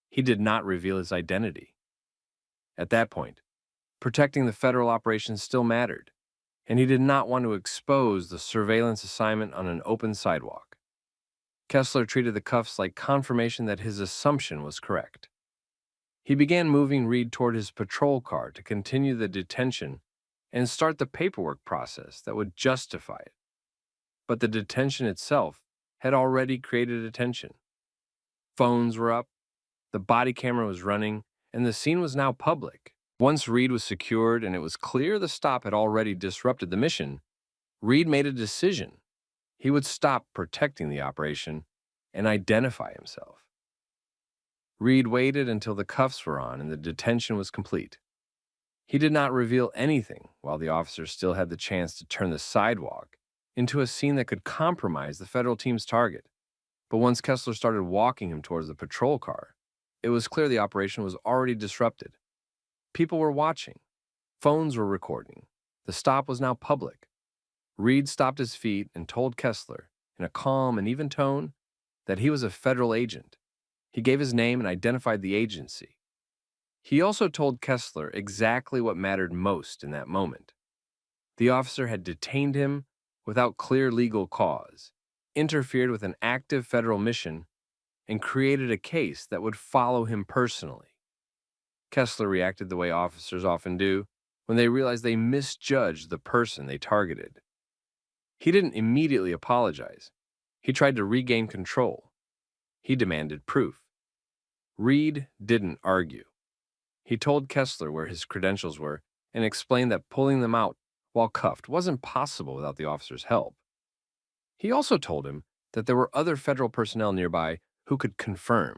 He did not reveal his identity. At that point, protecting the federal operation still mattered, and he did not want to expose the surveillance assignment on an open sidewalk. Kessler treated the cuffs like confirmation that his assumption was correct. He began moving Reed toward his patrol car to continue the detention and start the paperwork process that would justify it. But the detention itself had already created attention. Phones were up, the body camera was running, and the scene was now public. Once Reed was secured and it was clear the stop had already disrupted the mission, Reed made a decision. He would stop protecting the operation and identify himself. Reed waited until the cuffs were on and the detention was complete. He did not reveal anything while the officers still had the chance to turn the sidewalk into a scene that could compromise the federal team's target. But once Kessler started walking him towards the patrol car, it was clear the operation was already disrupted. People were watching. Phones were recording. The stop was now public. Reed stopped his feet and told Kessler, in a calm and even tone, that he was a federal agent. He gave his name and identified the agency. He also told Kessler exactly what mattered most in that moment. The officer had detained him without clear legal cause, interfered with an active federal mission, and created a case that would follow him personally. Kessler reacted the way officers often do when they realize they misjudged the person they targeted. He didn't immediately apologize. He tried to regain control. He demanded proof. Reed didn't argue. He told Kessler where his credentials were and explained that pulling them out while cuffed wasn't possible without the officer's help. He also told him that there were other federal personnel nearby who could confirm,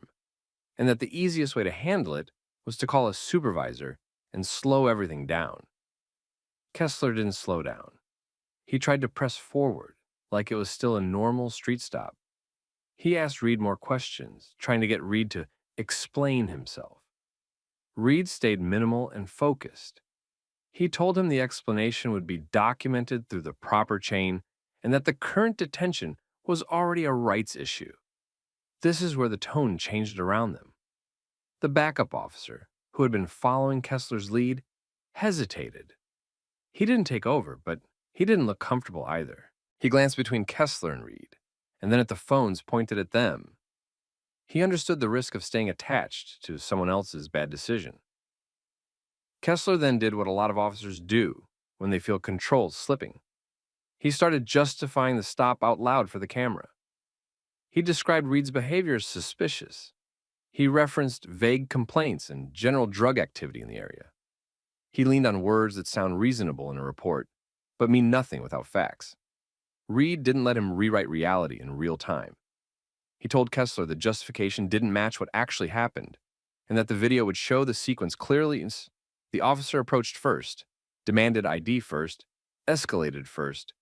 and that the easiest way to handle it was to call a supervisor and slow everything down. Kessler didn't slow down. He tried to press forward like it was still a normal street stop. He asked Reed more questions, trying to get Reed to explain himself. Reed stayed minimal and focused. He told him the explanation would be documented through the proper chain and that the current detention was already a rights issue. This is where the tone changed around them. The backup officer, who had been following Kessler's lead, hesitated. He didn't take over, but he didn't look comfortable either. He glanced between Kessler and Reed, and then at the phones pointed at them. He understood the risk of staying attached to someone else's bad decision. Kessler then did what a lot of officers do when they feel control slipping. He started justifying the stop out loud for the camera. He described Reed's behavior as suspicious. He referenced vague complaints and general drug activity in the area. He leaned on words that sound reasonable in a report, but mean nothing without facts. Reed didn't let him rewrite reality in real time. He told Kessler the justification didn't match what actually happened, and that the video would show the sequence clearly. The officer approached first, demanded ID first, escalated first,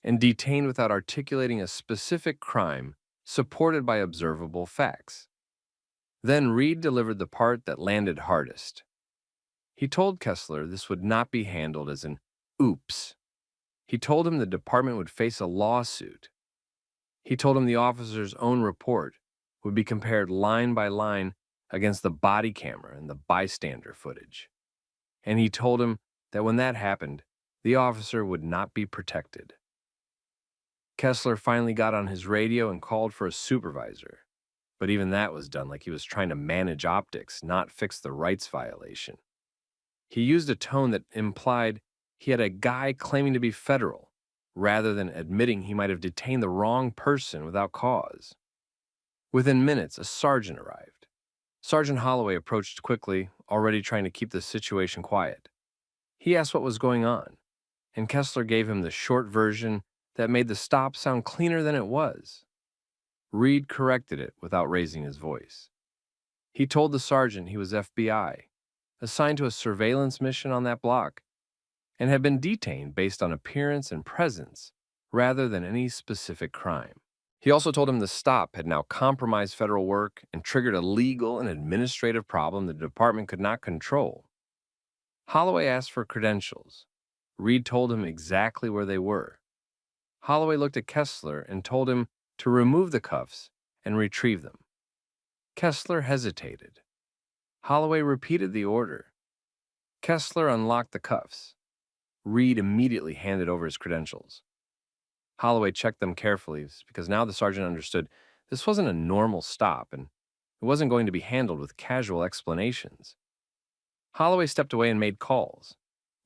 and detained without articulating a specific crime supported by observable facts. Then Reed delivered the part that landed hardest. He told Kessler this would not be handled as an oops. He told him the department would face a lawsuit. He told him the officer's own report would be compared line by line against the body camera and the bystander footage. And he told him that when that happened, the officer would not be protected. Kessler finally got on his radio and called for a supervisor, but even that was done like he was trying to manage optics, not fix the rights violation. He used a tone that implied he had a guy claiming to be federal, rather than admitting he might have detained the wrong person without cause. Within minutes, a sergeant arrived. Sergeant Holloway approached quickly, already trying to keep the situation quiet. He asked what was going on, and Kessler gave him the short version that made the stop sound cleaner than it was. Reed corrected it without raising his voice. He told the sergeant he was FBI, assigned to a surveillance mission on that block, and had been detained based on appearance and presence rather than any specific crime. He also told him the stop had now compromised federal work and triggered a legal and administrative problem the department could not control. Holloway asked for credentials. Reed told him exactly where they were. Holloway looked at Kessler and told him to remove the cuffs and retrieve them. Kessler hesitated. Holloway repeated the order. Kessler unlocked the cuffs. Reed immediately handed over his credentials. Holloway checked them carefully because now the sergeant understood this wasn't a normal stop and it wasn't going to be handled with casual explanations. Holloway stepped away and made calls.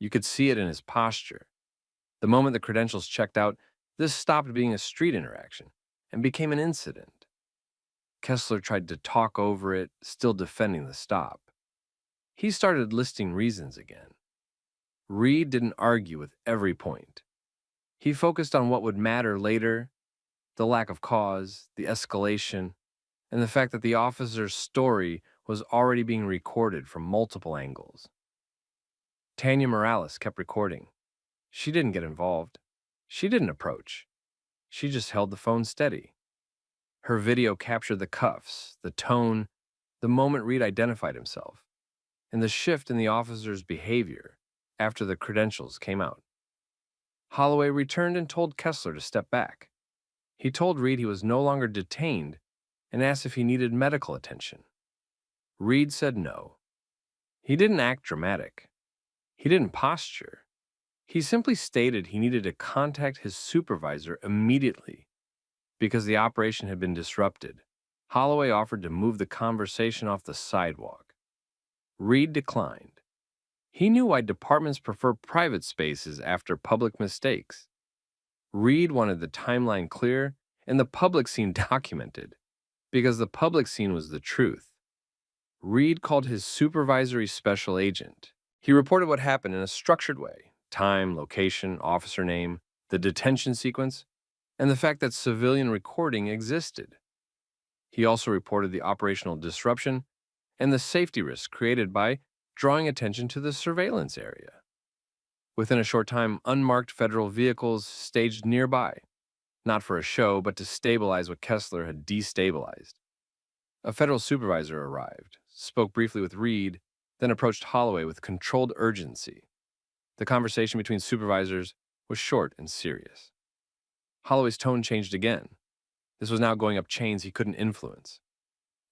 You could see it in his posture. The moment the credentials checked out, this stopped being a street interaction and became an incident. Kessler tried to talk over it, still defending the stop. He started listing reasons again. Reed didn't argue with every point. He focused on what would matter later, the lack of cause, the escalation, and the fact that the officer's story was already being recorded from multiple angles. Tanya Morales kept recording. She didn't get involved. She didn't approach. She just held the phone steady. Her video captured the cuffs, the tone, the moment Reed identified himself, and the shift in the officer's behavior after the credentials came out. Holloway returned and told Kessler to step back. He told Reed he was no longer detained and asked if he needed medical attention. Reed said no. He didn't act dramatic. He didn't posture. He simply stated he needed to contact his supervisor immediately because the operation had been disrupted. Holloway offered to move the conversation off the sidewalk. Reed declined. He knew why departments prefer private spaces after public mistakes. Reed wanted the timeline clear and the public scene documented, because the public scene was the truth. Reed called his supervisory special agent. He reported what happened in a structured way: time, location, officer name, the detention sequence, and the fact that civilian recording existed. He also reported the operational disruption and the safety risks created by drawing attention to the surveillance area. Within a short time, unmarked federal vehicles staged nearby, not for a show, but to stabilize what Kessler had destabilized. A federal supervisor arrived, spoke briefly with Reed, then approached Holloway with controlled urgency. The conversation between supervisors was short and serious. Holloway's tone changed again. This was now going up chains he couldn't influence.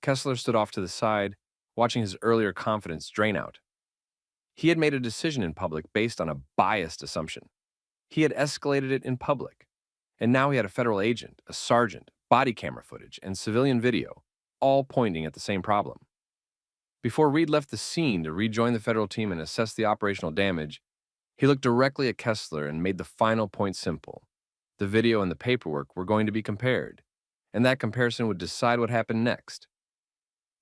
Kessler stood off to the side, watching his earlier confidence drain out. He had made a decision in public based on a biased assumption. He had escalated it in public, and now he had a federal agent, a sergeant, body camera footage, and civilian video, all pointing at the same problem. Before Reed left the scene to rejoin the federal team and assess the operational damage, he looked directly at Kessler and made the final point simple. The video and the paperwork were going to be compared, and that comparison would decide what happened next.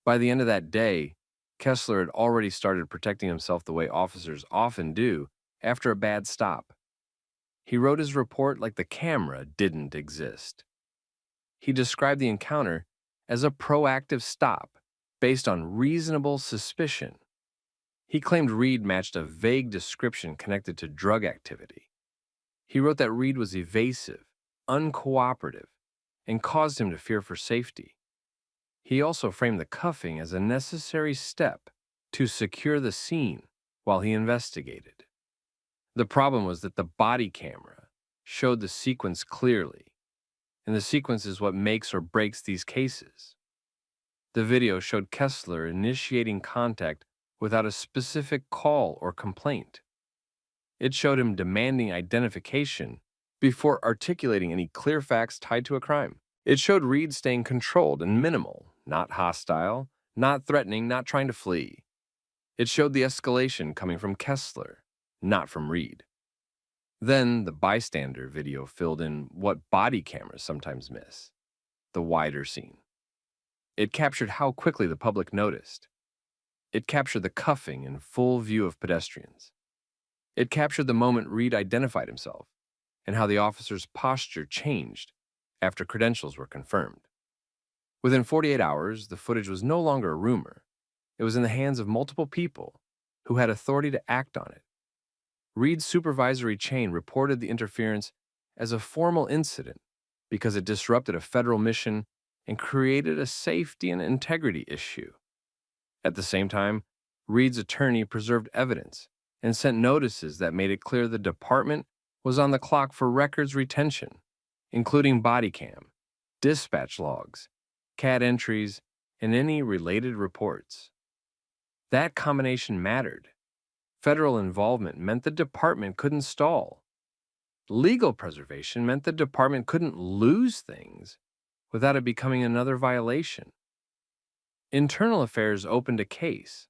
By the end of that day, Kessler had already started protecting himself the way officers often do after a bad stop. He wrote his report like the camera didn't exist. He described the encounter as a proactive stop based on reasonable suspicion. He claimed Reed matched a vague description connected to drug activity. He wrote that Reed was evasive, uncooperative, and caused him to fear for safety. He also framed the cuffing as a necessary step to secure the scene while he investigated. The problem was that the body camera showed the sequence clearly, and the sequence is what makes or breaks these cases. The video showed Kessler initiating contact without a specific call or complaint. It showed him demanding identification before articulating any clear facts tied to a crime. It showed Reed staying controlled and minimal, not hostile, not threatening, not trying to flee. It showed the escalation coming from Kessler, not from Reed. Then the bystander video filled in what body cameras sometimes miss: the wider scene. It captured how quickly the public noticed. It captured the cuffing in full view of pedestrians. It captured the moment Reed identified himself and how the officer's posture changed after credentials were confirmed. Within 48 hours, the footage was no longer a rumor. It was in the hands of multiple people who had authority to act on it. Reed's supervisory chain reported the interference as a formal incident because it disrupted a federal mission and created a safety and integrity issue. At the same time, Reed's attorney preserved evidence and sent notices that made it clear the department was on the clock for records retention, including body cam, dispatch logs, CAD entries, and any related reports. That combination mattered. Federal involvement meant the department couldn't stall. Legal preservation meant the department couldn't lose things without it becoming another violation. Internal Affairs opened a case,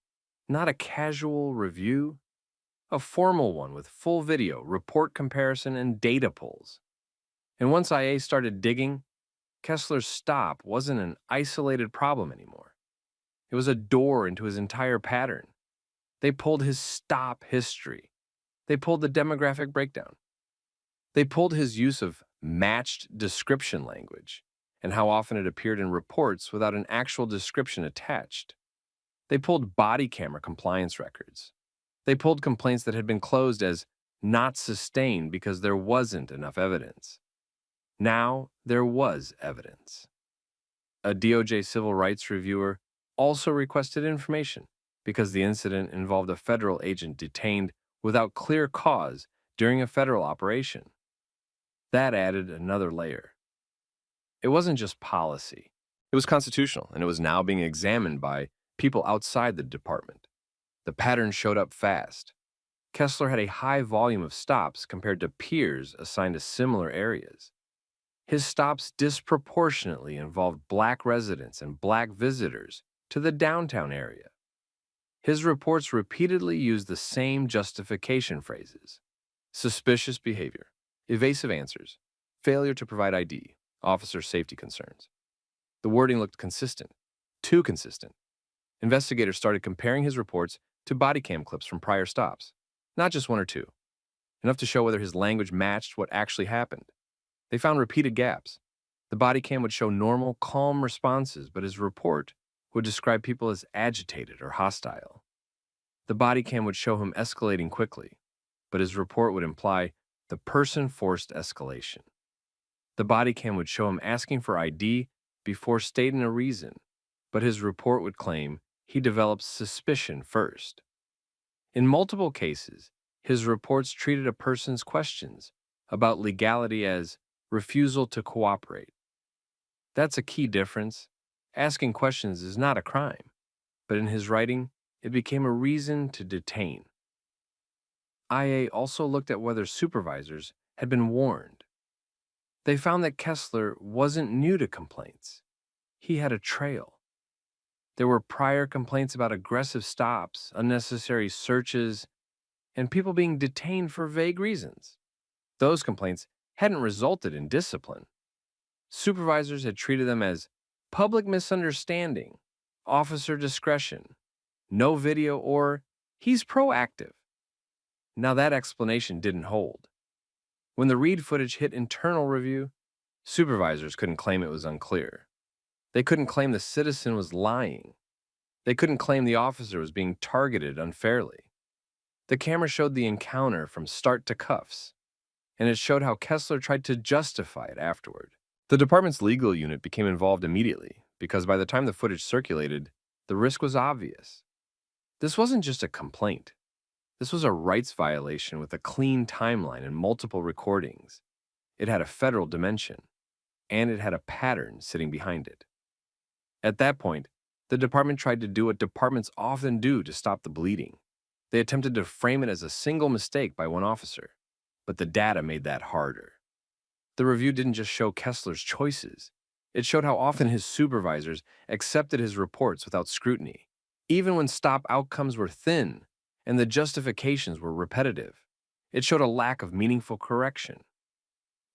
not a casual review, a formal one with full video, report comparison, and data pulls. And once IA started digging, Kessler's stop wasn't an isolated problem anymore. It was a door into his entire pattern. They pulled his stop history. They pulled the demographic breakdown. They pulled his use of matched description language and how often it appeared in reports without an actual description attached. They pulled body camera compliance records. They pulled complaints that had been closed as not sustained because there wasn't enough evidence. Now there was evidence. A DOJ civil rights reviewer also requested information because the incident involved a federal agent detained without clear cause during a federal operation. That added another layer. It wasn't just policy. It was constitutional, and it was now being examined by people outside the department. The pattern showed up fast. Kessler had a high volume of stops compared to peers assigned to similar areas. His stops disproportionately involved Black residents and Black visitors to the downtown area. His reports repeatedly used the same justification phrases: suspicious behavior, evasive answers, failure to provide ID, officer safety concerns. The wording looked consistent, too consistent. Investigators started comparing his reports to body cam clips from prior stops, not just one or two, enough to show whether his language matched what actually happened. They found repeated gaps. The body cam would show normal, calm responses, but his report would describe people as agitated or hostile. The body cam would show him escalating quickly, but his report would imply the person forced escalation. The body cam would show him asking for ID before stating a reason, but his report would claim he developed suspicion first. In multiple cases, his reports treated a person's questions about legality as refusal to cooperate. That's a key difference. Asking questions is not a crime, but in his writing, it became a reason to detain. IA also looked at whether supervisors had been warned. They found that Kessler wasn't new to complaints. He had a trail. There were prior complaints about aggressive stops, unnecessary searches, and people being detained for vague reasons. Those complaints hadn't resulted in discipline. Supervisors had treated them as public misunderstanding, officer discretion, no video, or he's proactive. Now that explanation didn't hold. When the Reed footage hit internal review, supervisors couldn't claim it was unclear. They couldn't claim the citizen was lying. They couldn't claim the officer was being targeted unfairly. The camera showed the encounter from start to cuffs, and it showed how Kessler tried to justify it afterward. The department's legal unit became involved immediately because by the time the footage circulated, the risk was obvious. This wasn't just a complaint. This was a rights violation with a clean timeline and multiple recordings. It had a federal dimension, and it had a pattern sitting behind it. At that point, the department tried to do what departments often do to stop the bleeding. They attempted to frame it as a single mistake by one officer, but the data made that harder. The review didn't just show Kessler's choices. It showed how often his supervisors accepted his reports without scrutiny, even when stop outcomes were thin and the justifications were repetitive. It showed a lack of meaningful correction.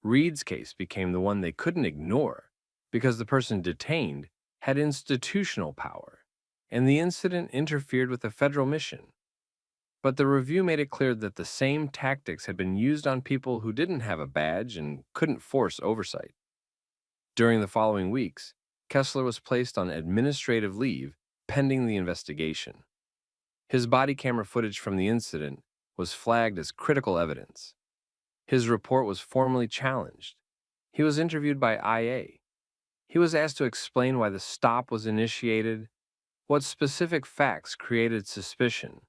Reed's case became the one they couldn't ignore because the person detained had institutional power, and the incident interfered with the federal mission. But the review made it clear that the same tactics had been used on people who didn't have a badge and couldn't force oversight. During the following weeks, Kessler was placed on administrative leave pending the investigation. His body camera footage from the incident was flagged as critical evidence. His report was formally challenged. He was interviewed by IA. He was asked to explain why the stop was initiated, what specific facts created suspicion,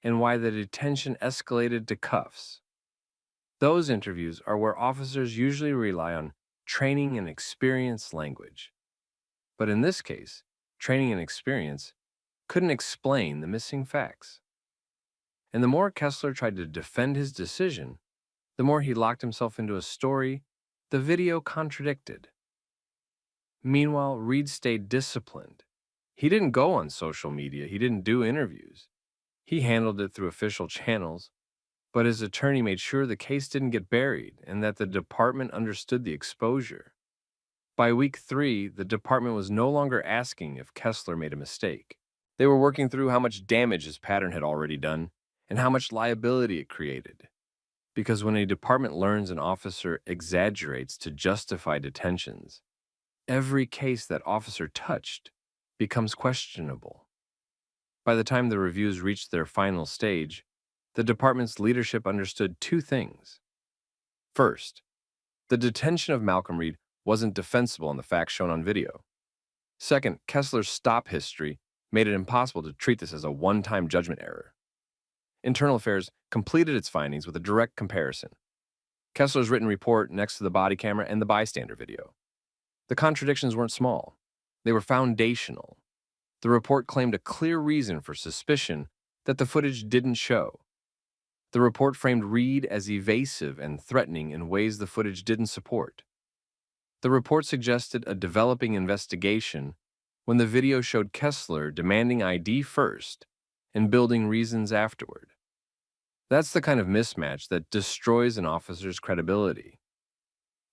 and why the detention escalated to cuffs. Those interviews are where officers usually rely on training and experience language. But in this case, training and experience couldn't explain the missing facts. And the more Kessler tried to defend his decision, the more he locked himself into a story the video contradicted. Meanwhile, Reed stayed disciplined. He didn't go on social media. He didn't do interviews. He handled it through official channels, but his attorney made sure the case didn't get buried and that the department understood the exposure. By week 3, the department was no longer asking if Kessler made a mistake. They were working through how much damage his pattern had already done and how much liability it created. Because when a department learns an officer exaggerates to justify detentions, every case that officer touched becomes questionable. By the time the reviews reached their final stage, the department's leadership understood 2 things. First, the detention of Malcolm Reed wasn't defensible on the facts shown on video. Second, Kessler's stop history made it impossible to treat this as a one-time judgment error. Internal Affairs completed its findings with a direct comparison. Kessler's written report next to the body camera and the bystander video. The contradictions weren't small. They were foundational. The report claimed a clear reason for suspicion that the footage didn't show. The report framed Reed as evasive and threatening in ways the footage didn't support. The report suggested a developing investigation when the video showed Kessler demanding ID first and building reasons afterward. That's the kind of mismatch that destroys an officer's credibility.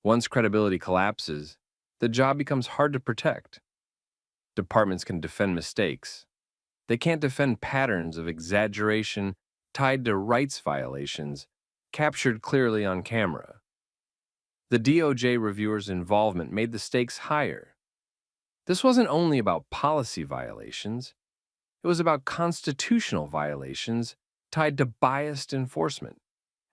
Once credibility collapses, the job becomes hard to protect. Departments can defend mistakes. They can't defend patterns of exaggeration tied to rights violations captured clearly on camera. The DOJ reviewers' involvement made the stakes higher. This wasn't only about policy violations. It was about constitutional violations tied to biased enforcement.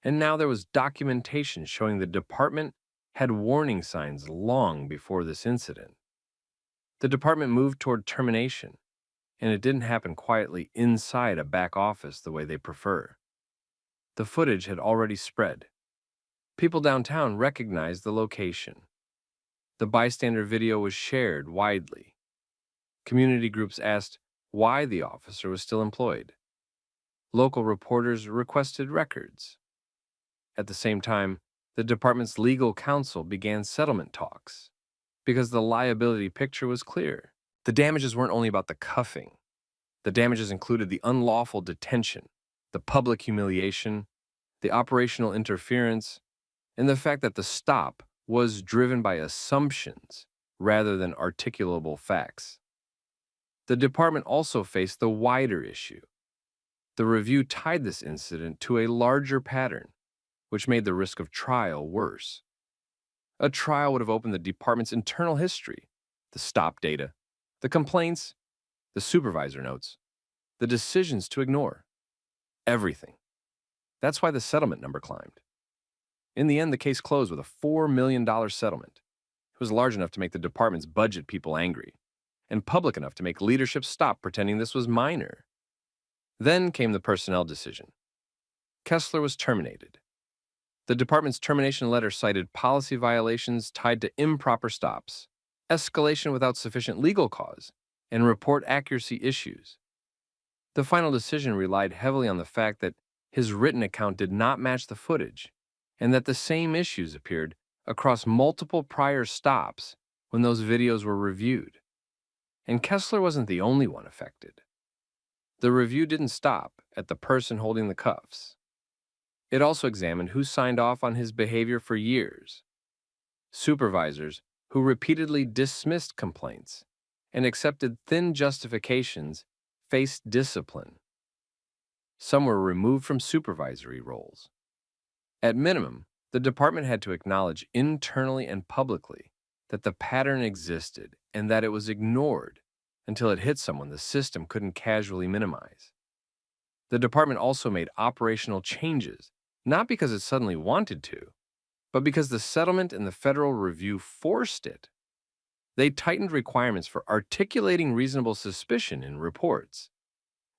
And now there was documentation showing the department had warning signs long before this incident. The department moved toward termination, and it didn't happen quietly inside a back office the way they prefer. The footage had already spread. People downtown recognized the location. The bystander video was shared widely. Community groups asked why the officer was still employed. Local reporters requested records. At the same time, the department's legal counsel began settlement talks because the liability picture was clear. The damages weren't only about the cuffing. The damages included the unlawful detention, the public humiliation, the operational interference, and the fact that the stop was driven by assumptions rather than articulable facts. The department also faced the wider issue. The review tied this incident to a larger pattern, which made the risk of trial worse. A trial would have opened the department's internal history, the stop data, the complaints, the supervisor notes, the decisions to ignore. Everything. That's why the settlement number climbed. In the end, the case closed with a $4 million settlement. It was large enough to make the department's budget people angry, and public enough to make leadership stop pretending this was minor. Then came the personnel decision. Kessler was terminated. The department's termination letter cited policy violations tied to improper stops, escalation without sufficient legal cause, and report accuracy issues. The final decision relied heavily on the fact that his written account did not match the footage, and that the same issues appeared across multiple prior stops when those videos were reviewed. And Kessler wasn't the only one affected. The review didn't stop at the person holding the cuffs. It also examined who signed off on his behavior for years. Supervisors who repeatedly dismissed complaints and accepted thin justifications faced discipline. Some were removed from supervisory roles. At minimum, the department had to acknowledge internally and publicly that the pattern existed and that it was ignored until it hit someone the system couldn't casually minimize. The department also made operational changes, not because it suddenly wanted to, but because the settlement and the federal review forced it. They tightened requirements for articulating reasonable suspicion in reports.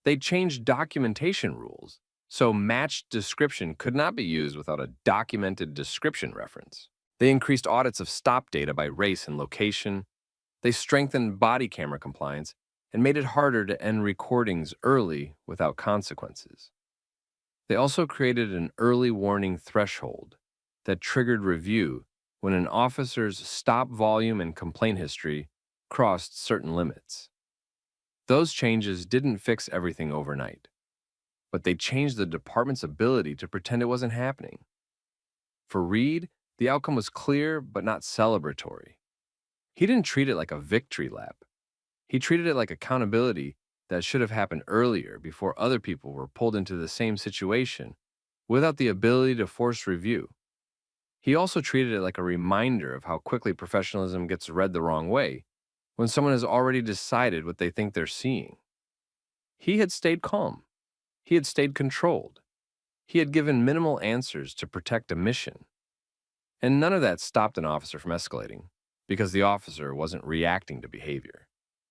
They changed documentation rules, so matched description could not be used without a documented description reference. They increased audits of stop data by race and location. They strengthened body camera compliance and made it harder to end recordings early without consequences. They also created an early warning threshold that triggered review when an officer's stop volume and complaint history crossed certain limits. Those changes didn't fix everything overnight, but they changed the department's ability to pretend it wasn't happening. For Reed, the outcome was clear but not celebratory. He didn't treat it like a victory lap. He treated it like accountability that should have happened earlier before other people were pulled into the same situation without the ability to force review. He also treated it like a reminder of how quickly professionalism gets read the wrong way when someone has already decided what they think they're seeing. He had stayed calm. He had stayed controlled. He had given minimal answers to protect a mission. And none of that stopped an officer from escalating, because the officer wasn't reacting to behavior.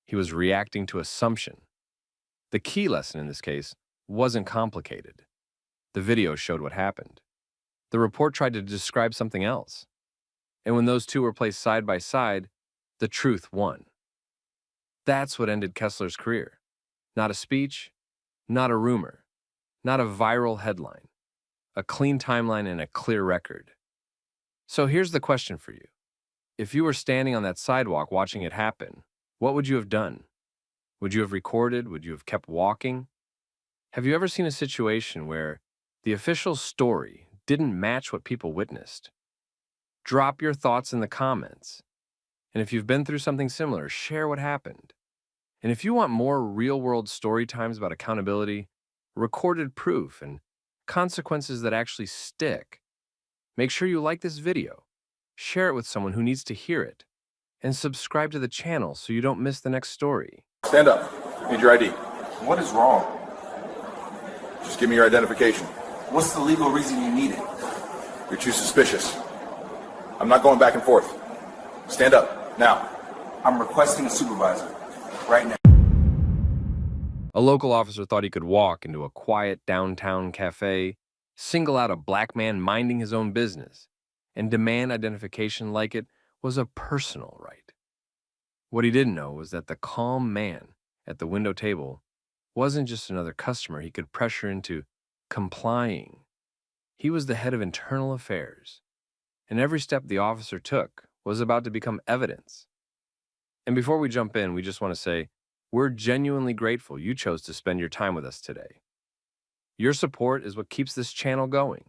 He was reacting to assumption. The key lesson in this case wasn't complicated. The video showed what happened. The report tried to describe something else. And when those two were placed side by side, the truth won. That's what ended Kessler's career. Not a speech, not a rumor, not a viral headline. A clean timeline and a clear record. So here's the question for you. If you were standing on that sidewalk watching it happen, what would you have done? Would you have recorded? Would you have kept walking? Have you ever seen a situation where the official story didn't match what people witnessed? Drop your thoughts in the comments. And if you've been through something similar, share what happened. And if you want more real-world story times about accountability, recorded proof, and consequences that actually stick, make sure you like this video, share it with someone who needs to hear it, and subscribe to the channel so you don't miss the next story. Stand up. Need your ID. What is wrong? Just give me your identification. What's the legal reason you need it? You're too suspicious. I'm not going back and forth. Stand up, now. I'm requesting a supervisor. Right now. A local officer thought he could walk into a quiet downtown cafe, single out a black man minding his own business, and demand identification like it was a personal right. What he didn't know was that the calm man at the window table wasn't just another customer he could pressure into complying. He was the head of internal affairs, and every step the officer took was about to become evidence. And before we jump in, we just want to say, we're genuinely grateful you chose to spend your time with us today. Your support is what keeps this channel going.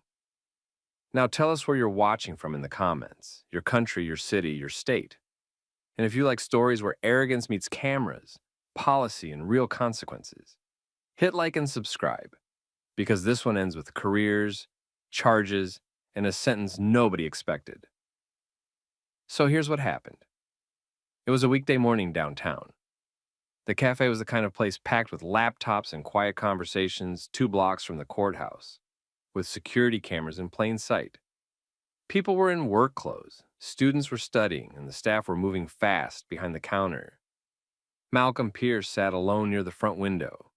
Now tell us where you're watching from in the comments, your country, your city, your state. And if you like stories where arrogance meets cameras, policy, and real consequences, hit like and subscribe, because this one ends with careers, charges, and a sentence nobody expected. So here's what happened. It was a weekday morning downtown. The cafe was the kind of place packed with laptops and quiet conversations 2 blocks from the courthouse, with security cameras in plain sight. People were in work clothes, students were studying, and the staff were moving fast behind the counter. Malcolm Pierce sat alone near the front window.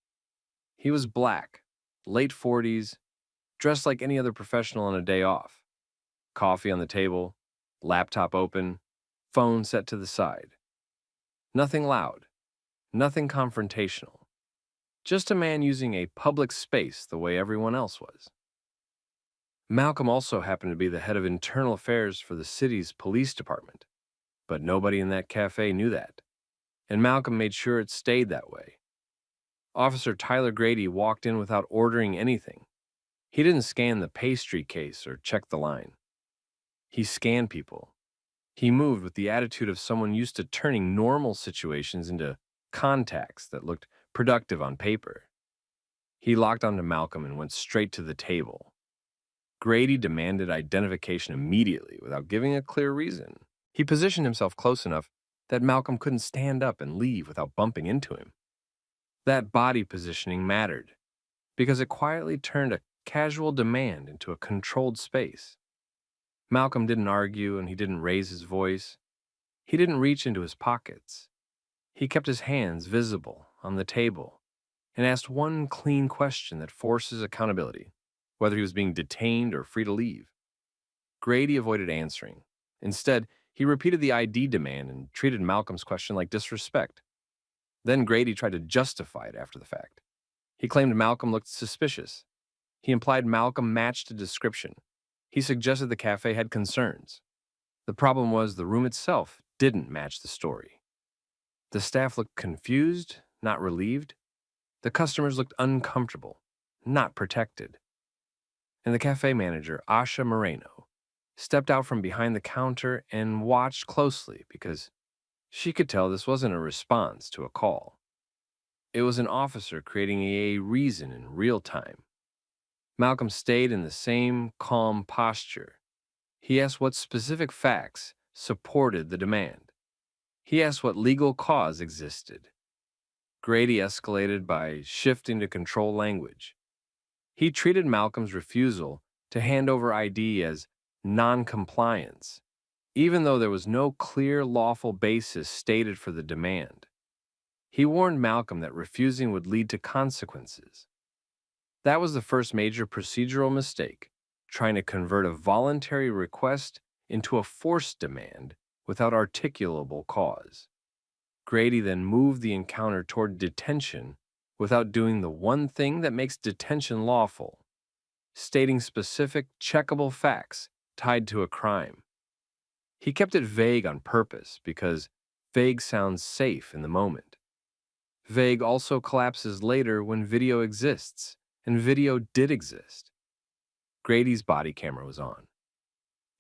He was black, late 40s, dressed like any other professional on a day off. Coffee on the table, laptop open, phone set to the side. Nothing loud, nothing confrontational. Just a man using a public space the way everyone else was. Malcolm also happened to be the head of internal affairs for the city's police department, but nobody in that cafe knew that, and Malcolm made sure it stayed that way. Officer Tyler Grady walked in without ordering anything. He didn't scan the pastry case or check the line. He scanned people. He moved with the attitude of someone used to turning normal situations into contacts that looked productive on paper. He locked onto Malcolm and went straight to the table. Grady demanded identification immediately without giving a clear reason. He positioned himself close enough that Malcolm couldn't stand up and leave without bumping into him. That body positioning mattered because it quietly turned a casual demand into a controlled space. Malcolm didn't argue and he didn't raise his voice. He didn't reach into his pockets. He kept his hands visible on the table and asked one clean question that forces accountability, whether he was being detained or free to leave. Grady avoided answering. Instead, he repeated the ID demand and treated Malcolm's question like disrespect. Then Grady tried to justify it after the fact. He claimed Malcolm looked suspicious. He implied Malcolm matched a description. He suggested the cafe had concerns. The problem was the room itself didn't match the story. The staff looked confused, not relieved. The customers looked uncomfortable, not protected. And the cafe manager, Asha Moreno, stepped out from behind the counter and watched closely because she could tell this wasn't a response to a call. It was an officer creating a reason in real time. Malcolm stayed in the same calm posture. He asked what specific facts supported the demand. He asked what legal cause existed. Grady escalated by shifting to control language. He treated Malcolm's refusal to hand over ID as non-compliance, even though there was no clear lawful basis stated for the demand. He warned Malcolm that refusing would lead to consequences. That was the first major procedural mistake, trying to convert a voluntary request into a forced demand without articulable cause. Grady then moved the encounter toward detention without doing the one thing that makes detention lawful, stating specific, checkable facts tied to a crime. He kept it vague on purpose because vague sounds safe in the moment. Vague also collapses later when video exists, and video did exist. Grady's body camera was on.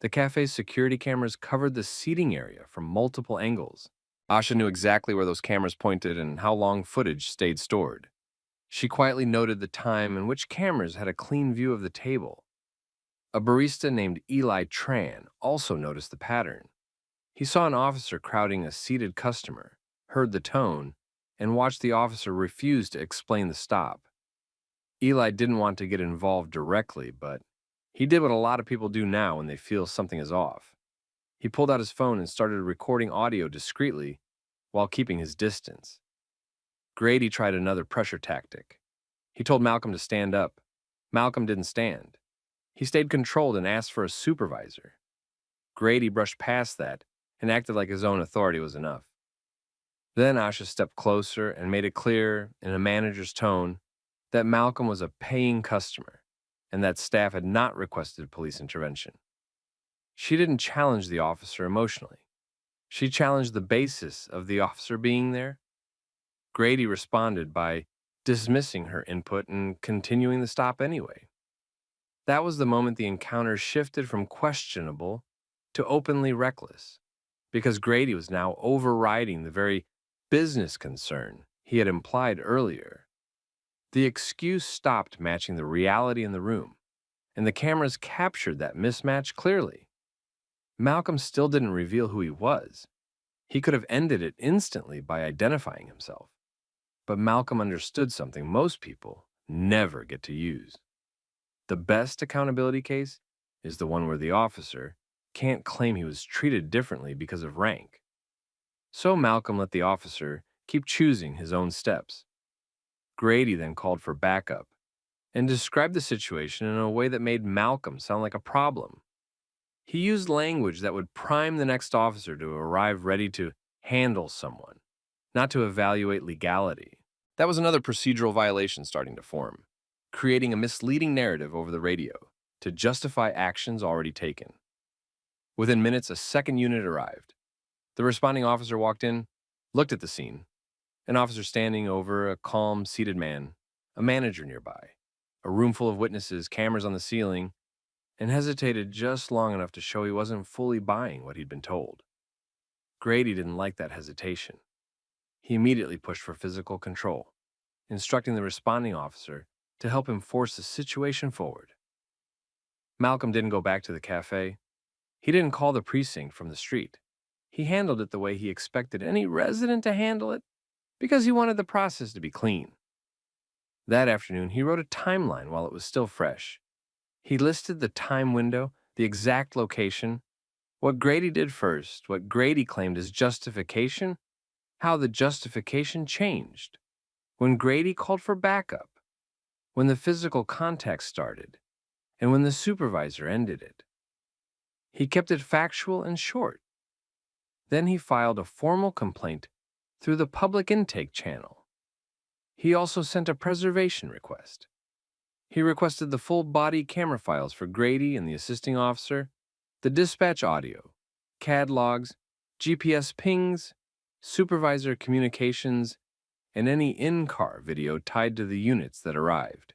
The cafe's security cameras covered the seating area from multiple angles. Asha knew exactly where those cameras pointed and how long footage stayed stored. She quietly noted the time in which cameras had a clean view of the table. A barista named Eli Tran also noticed the pattern. He saw an officer crowding a seated customer, heard the tone, and watched the officer refuse to explain the stop. Eli didn't want to get involved directly, but he did what a lot of people do now when they feel something is off. He pulled out his phone and started recording audio discreetly while keeping his distance. Grady tried another pressure tactic. He told Malcolm to stand up. Malcolm didn't stand. He stayed controlled and asked for a supervisor. Grady brushed past that and acted like his own authority was enough. Then Asha stepped closer and made it clear, in a manager's tone, that Malcolm was a paying customer and that staff had not requested police intervention. She didn't challenge the officer emotionally. She challenged the basis of the officer being there. Grady responded by dismissing her input and continuing the stop anyway. That was the moment the encounter shifted from questionable to openly reckless, because Grady was now overriding the very business concern he had implied earlier. The excuse stopped matching the reality in the room, and the cameras captured that mismatch clearly. Malcolm still didn't reveal who he was. He could have ended it instantly by identifying himself. But Malcolm understood something most people never get to use. The best accountability case is the one where the officer can't claim he was treated differently because of rank. So Malcolm let the officer keep choosing his own steps. Grady then called for backup and described the situation in a way that made Malcolm sound like a problem. He used language that would prime the next officer to arrive ready to handle someone, not to evaluate legality. That was another procedural violation starting to form, creating a misleading narrative over the radio to justify actions already taken. Within minutes, a second unit arrived. The responding officer walked in, looked at the scene, an officer standing over a calm, seated man, a manager nearby, a room full of witnesses, cameras on the ceiling, and hesitated just long enough to show he wasn't fully buying what he'd been told. Grady didn't like that hesitation. He immediately pushed for physical control, instructing the responding officer to help him force the situation forward. Malcolm didn't go back to the cafe. He didn't call the precinct from the street. He handled it the way he expected any resident to handle it, because he wanted the process to be clean. That afternoon, he wrote a timeline while it was still fresh. He listed the time window, the exact location, what Grady did first, what Grady claimed as justification, how the justification changed, when Grady called for backup, when the physical contact started, and when the supervisor ended it. He kept it factual and short. Then he filed a formal complaint through the public intake channel. He also sent a preservation request. He requested the full body camera files for Grady and the assisting officer, the dispatch audio, CAD logs, GPS pings, supervisor communications, and any in-car video tied to the units that arrived.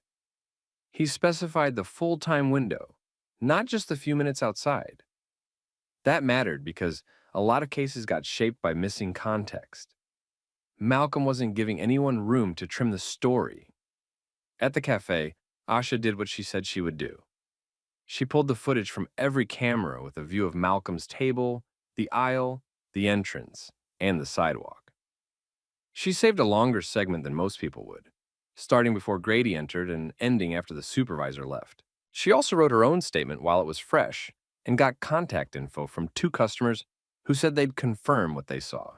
He specified the full time window, not just the few minutes outside. That mattered because a lot of cases got shaped by missing context. Malcolm wasn't giving anyone room to trim the story. At the cafe, Asha did what she said she would do. She pulled the footage from every camera with a view of Malcolm's table, the aisle, the entrance, and the sidewalk. She saved a longer segment than most people would, starting before Grady entered and ending after the supervisor left. She also wrote her own statement while it was fresh and got contact info from 2 customers who said they'd confirm what they saw.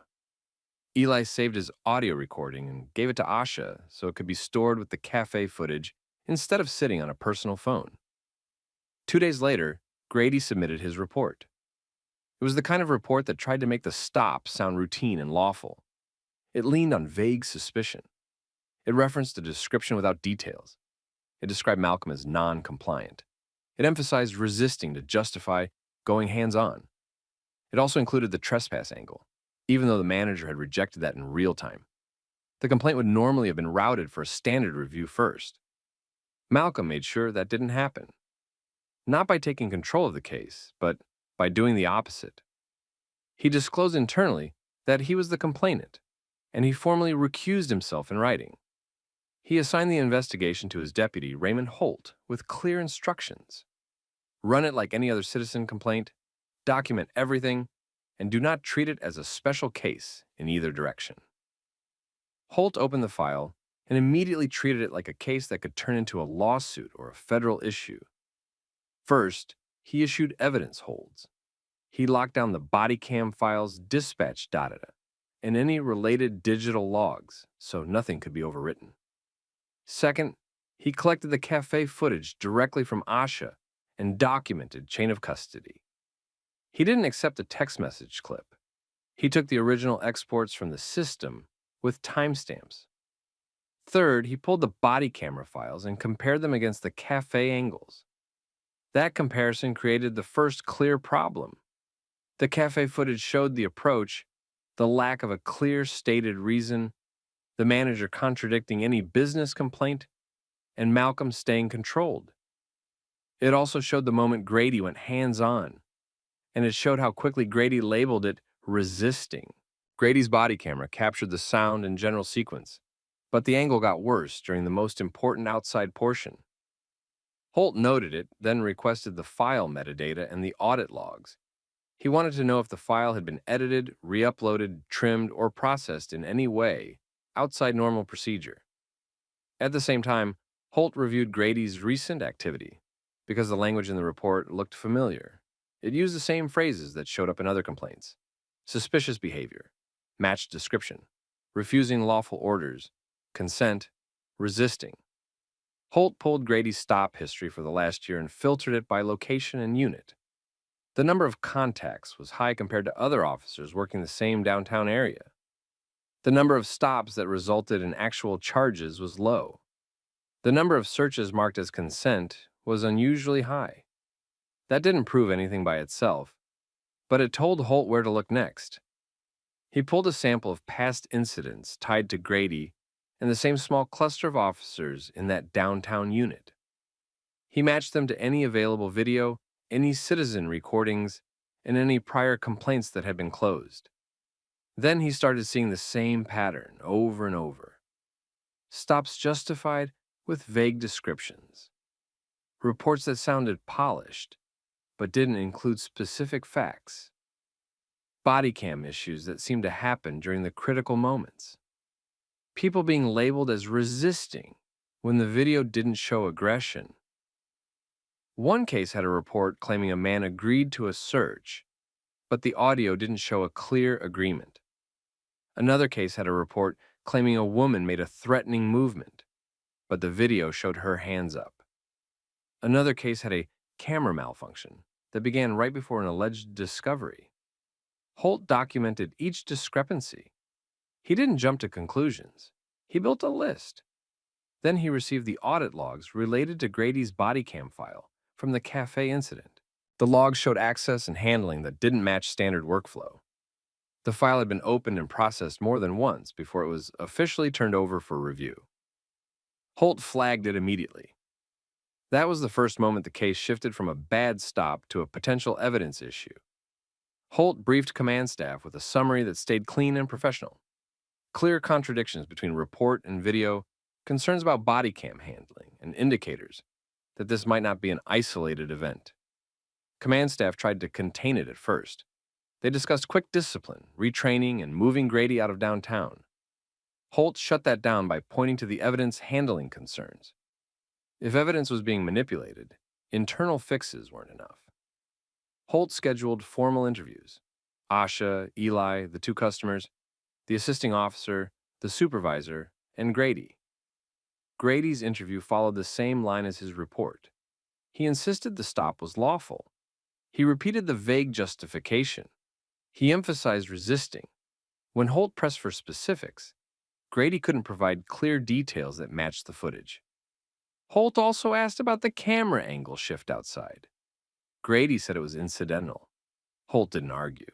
Eli saved his audio recording and gave it to Asha so it could be stored with the cafe footage instead of sitting on a personal phone. 2 days later, Grady submitted his report. It was the kind of report that tried to make the stop sound routine and lawful. It leaned on vague suspicion. It referenced a description without details. It described Malcolm as non-compliant. It emphasized resisting to justify going hands-on. It also included the trespass angle, even though the manager had rejected that in real time. The complaint would normally have been routed for a standard review first. Malcolm made sure that didn't happen. Not by taking control of the case, but by doing the opposite. He disclosed internally that he was the complainant, and he formally recused himself in writing. He assigned the investigation to his deputy, Raymond Holt, with clear instructions. Run it like any other citizen complaint, document everything, and do not treat it as a special case in either direction. Holt opened the file and immediately treated it like a case that could turn into a lawsuit or a federal issue. First, he issued evidence holds. He locked down the Bodycam file's dispatch data and any related digital logs, so nothing could be overwritten. Second, he collected the cafe footage directly from Asha and documented chain of custody. He didn't accept a text message clip. He took the original exports from the system with timestamps. Third, he pulled the body camera files and compared them against the cafe angles. That comparison created the first clear problem. The cafe footage showed the approach, the lack of a clear stated reason, the manager contradicting any business complaint, and Malcolm staying controlled. It also showed the moment Grady went hands-on, and it showed how quickly Grady labeled it resisting. Grady's body camera captured the sound and general sequence, but the angle got worse during the most important outside portion. Holt noted it, then requested the file metadata and the audit logs. He wanted to know if the file had been edited, re-uploaded, trimmed, or processed in any way outside normal procedure. At the same time, Holt reviewed Grady's recent activity because the language in the report looked familiar. It used the same phrases that showed up in other complaints: suspicious behavior, matched description, refusing lawful orders, consent, resisting. Holt pulled Grady's stop history for the last year and filtered it by location and unit. The number of contacts was high compared to other officers working the same downtown area. The number of stops that resulted in actual charges was low. The number of searches marked as consent was unusually high. That didn't prove anything by itself, but it told Holt where to look next. He pulled a sample of past incidents tied to Grady and the same small cluster of officers in that downtown unit. He matched them to any available video, any citizen recordings, and any prior complaints that had been closed. Then he started seeing the same pattern over and over. Stops justified with vague descriptions. Reports that sounded polished, but didn't include specific facts. Bodycam issues that seemed to happen during the critical moments. People being labeled as resisting when the video didn't show aggression. One case had a report claiming a man agreed to a search, but the audio didn't show a clear agreement. Another case had a report claiming a woman made a threatening movement, but the video showed her hands up. Another case had a camera malfunction that began right before an alleged discovery. Holt documented each discrepancy. He didn't jump to conclusions. He built a list. Then he received the audit logs related to Grady's Bodycam file from the cafe incident. The logs showed access and handling that didn't match standard workflow. The file had been opened and processed more than once before it was officially turned over for review. Holt flagged it immediately. That was the first moment the case shifted from a bad stop to a potential evidence issue. Holt briefed command staff with a summary that stayed clean and professional. Clear contradictions between report and video, concerns about body cam handling, and indicators that this might not be an isolated event. Command staff tried to contain it at first. They discussed quick discipline, retraining, and moving Grady out of downtown. Holt shut that down by pointing to the evidence handling concerns. If evidence was being manipulated, internal fixes weren't enough. Holt scheduled formal interviews. Asha, Eli, the two customers, the assisting officer, the supervisor, and Grady. Grady's interview followed the same line as his report. He insisted the stop was lawful. He repeated the vague justification. He emphasized resisting. When Holt pressed for specifics, Grady couldn't provide clear details that matched the footage. Holt also asked about the camera angle shift outside. Grady said it was incidental. Holt didn't argue.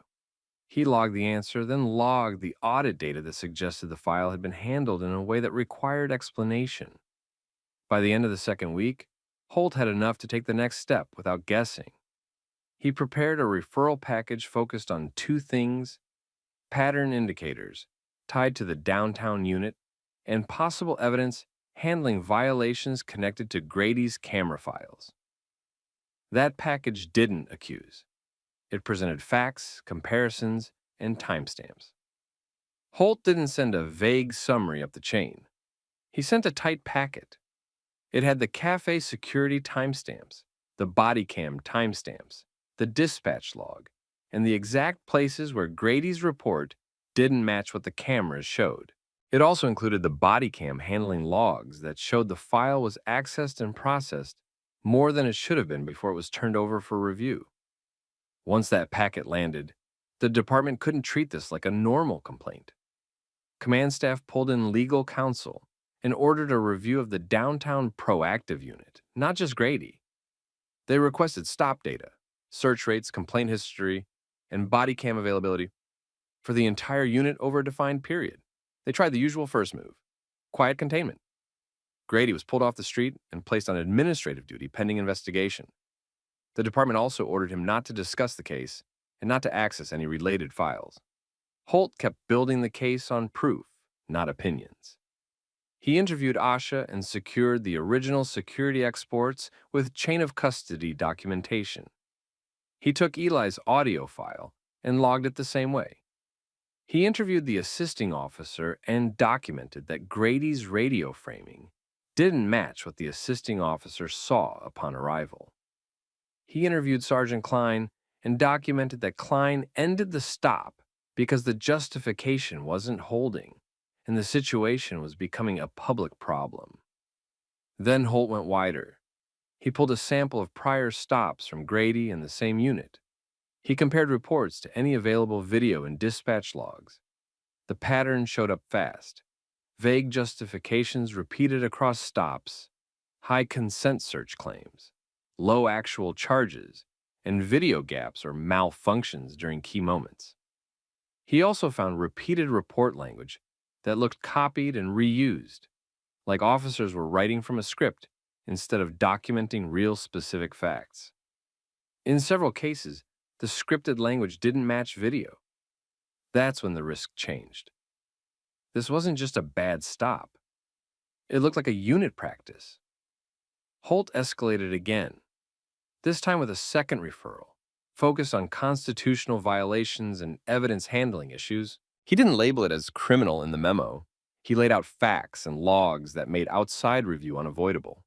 He logged the answer, then logged the audit data that suggested the file had been handled in a way that required explanation. By the end of the second week, Holt had enough to take the next step without guessing. He prepared a referral package focused on two things: pattern indicators tied to the downtown unit and possible evidence handling violations connected to Grady's camera files. That package didn't accuse. It presented facts, comparisons, and timestamps. Holt didn't send a vague summary up the chain. He sent a tight packet. It had the cafe security timestamps, the body cam timestamps, the dispatch log, and the exact places where Grady's report didn't match what the cameras showed. It also included the body cam handling logs that showed the file was accessed and processed more than it should have been before it was turned over for review. Once that packet landed, the department couldn't treat this like a normal complaint. Command staff pulled in legal counsel and ordered a review of the downtown proactive unit, not just Grady. They requested stop data, search rates, complaint history, and body cam availability for the entire unit over a defined period. They tried the usual first move, quiet containment. Grady was pulled off the street and placed on administrative duty pending investigation. The department also ordered him not to discuss the case and not to access any related files. Holt kept building the case on proof, not opinions. He interviewed Asha and secured the original security exports with chain of custody documentation. He took Eli's audio file and logged it the same way. He interviewed the assisting officer and documented that Grady's radio framing didn't match what the assisting officer saw upon arrival. He interviewed Sergeant Klein and documented that Klein ended the stop because the justification wasn't holding and the situation was becoming a public problem. Then Holt went wider. He pulled a sample of prior stops from Grady and the same unit. He compared reports to any available video and dispatch logs. The pattern showed up fast. Vague justifications repeated across stops, high consent search claims, low actual charges, and video gaps or malfunctions during key moments. He also found repeated report language that looked copied and reused, like officers were writing from a script instead of documenting real specific facts. In several cases, the scripted language didn't match video. That's when the risk changed. This wasn't just a bad stop. It looked like a unit practice. Holt escalated again, this time with a second referral, focused on constitutional violations and evidence handling issues. He didn't label it as criminal in the memo. He laid out facts and logs that made outside review unavoidable.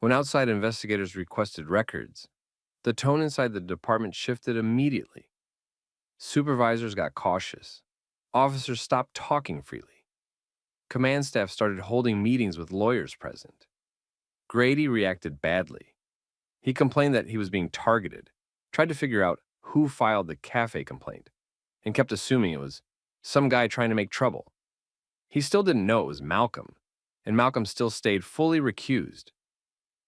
When outside investigators requested records, the tone inside the department shifted immediately. Supervisors got cautious. Officers stopped talking freely. Command staff started holding meetings with lawyers present. Grady reacted badly. He complained that he was being targeted, tried to figure out who filed the cafe complaint, and kept assuming it was some guy trying to make trouble. He still didn't know it was Malcolm, and Malcolm still stayed fully recused.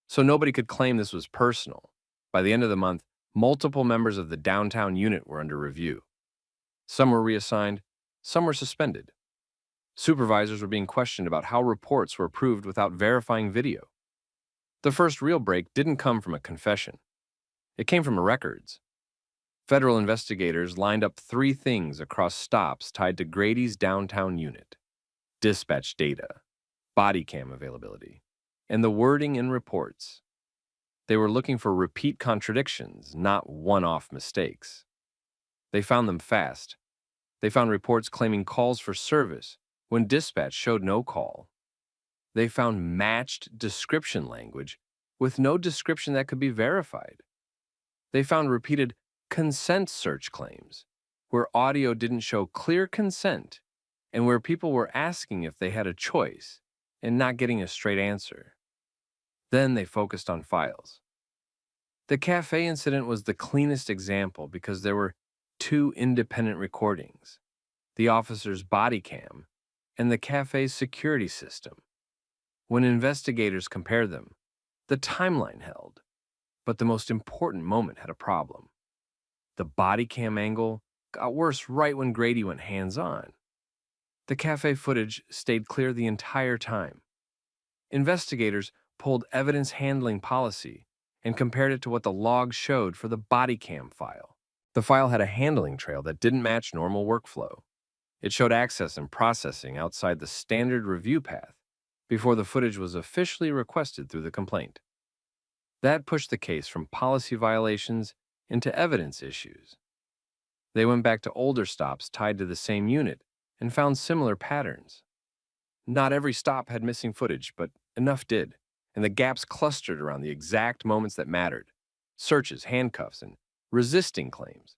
So nobody could claim this was personal. By the end of the month, multiple members of the downtown unit were under review. Some were reassigned, some were suspended. Supervisors were being questioned about how reports were approved without verifying video. The first real break didn't come from a confession. It came from records. Federal investigators lined up 3 things across stops tied to Grady's downtown unit: dispatch data, body cam availability, and the wording in reports. They were looking for repeat contradictions, not one-off mistakes. They found them fast. They found reports claiming calls for service when dispatch showed no call. They found matched description language with no description that could be verified. They found repeated consent search claims where audio didn't show clear consent and where people were asking if they had a choice and not getting a straight answer. Then they focused on files. The cafe incident was the cleanest example because there were 2 independent recordings: the officer's body cam and the cafe's security system. When investigators compared them, the timeline held, but the most important moment had a problem. The body cam angle got worse right when Grady went hands-on. The cafe footage stayed clear the entire time. Investigators pulled evidence handling policy and compared it to what the log showed for the body cam file. The file had a handling trail that didn't match normal workflow. It showed access and processing outside the standard review path before the footage was officially requested through the complaint. That pushed the case from policy violations into evidence issues. They went back to older stops tied to the same unit and found similar patterns. Not every stop had missing footage, but enough did, and the gaps clustered around the exact moments that mattered: searches, handcuffs, and resisting claims.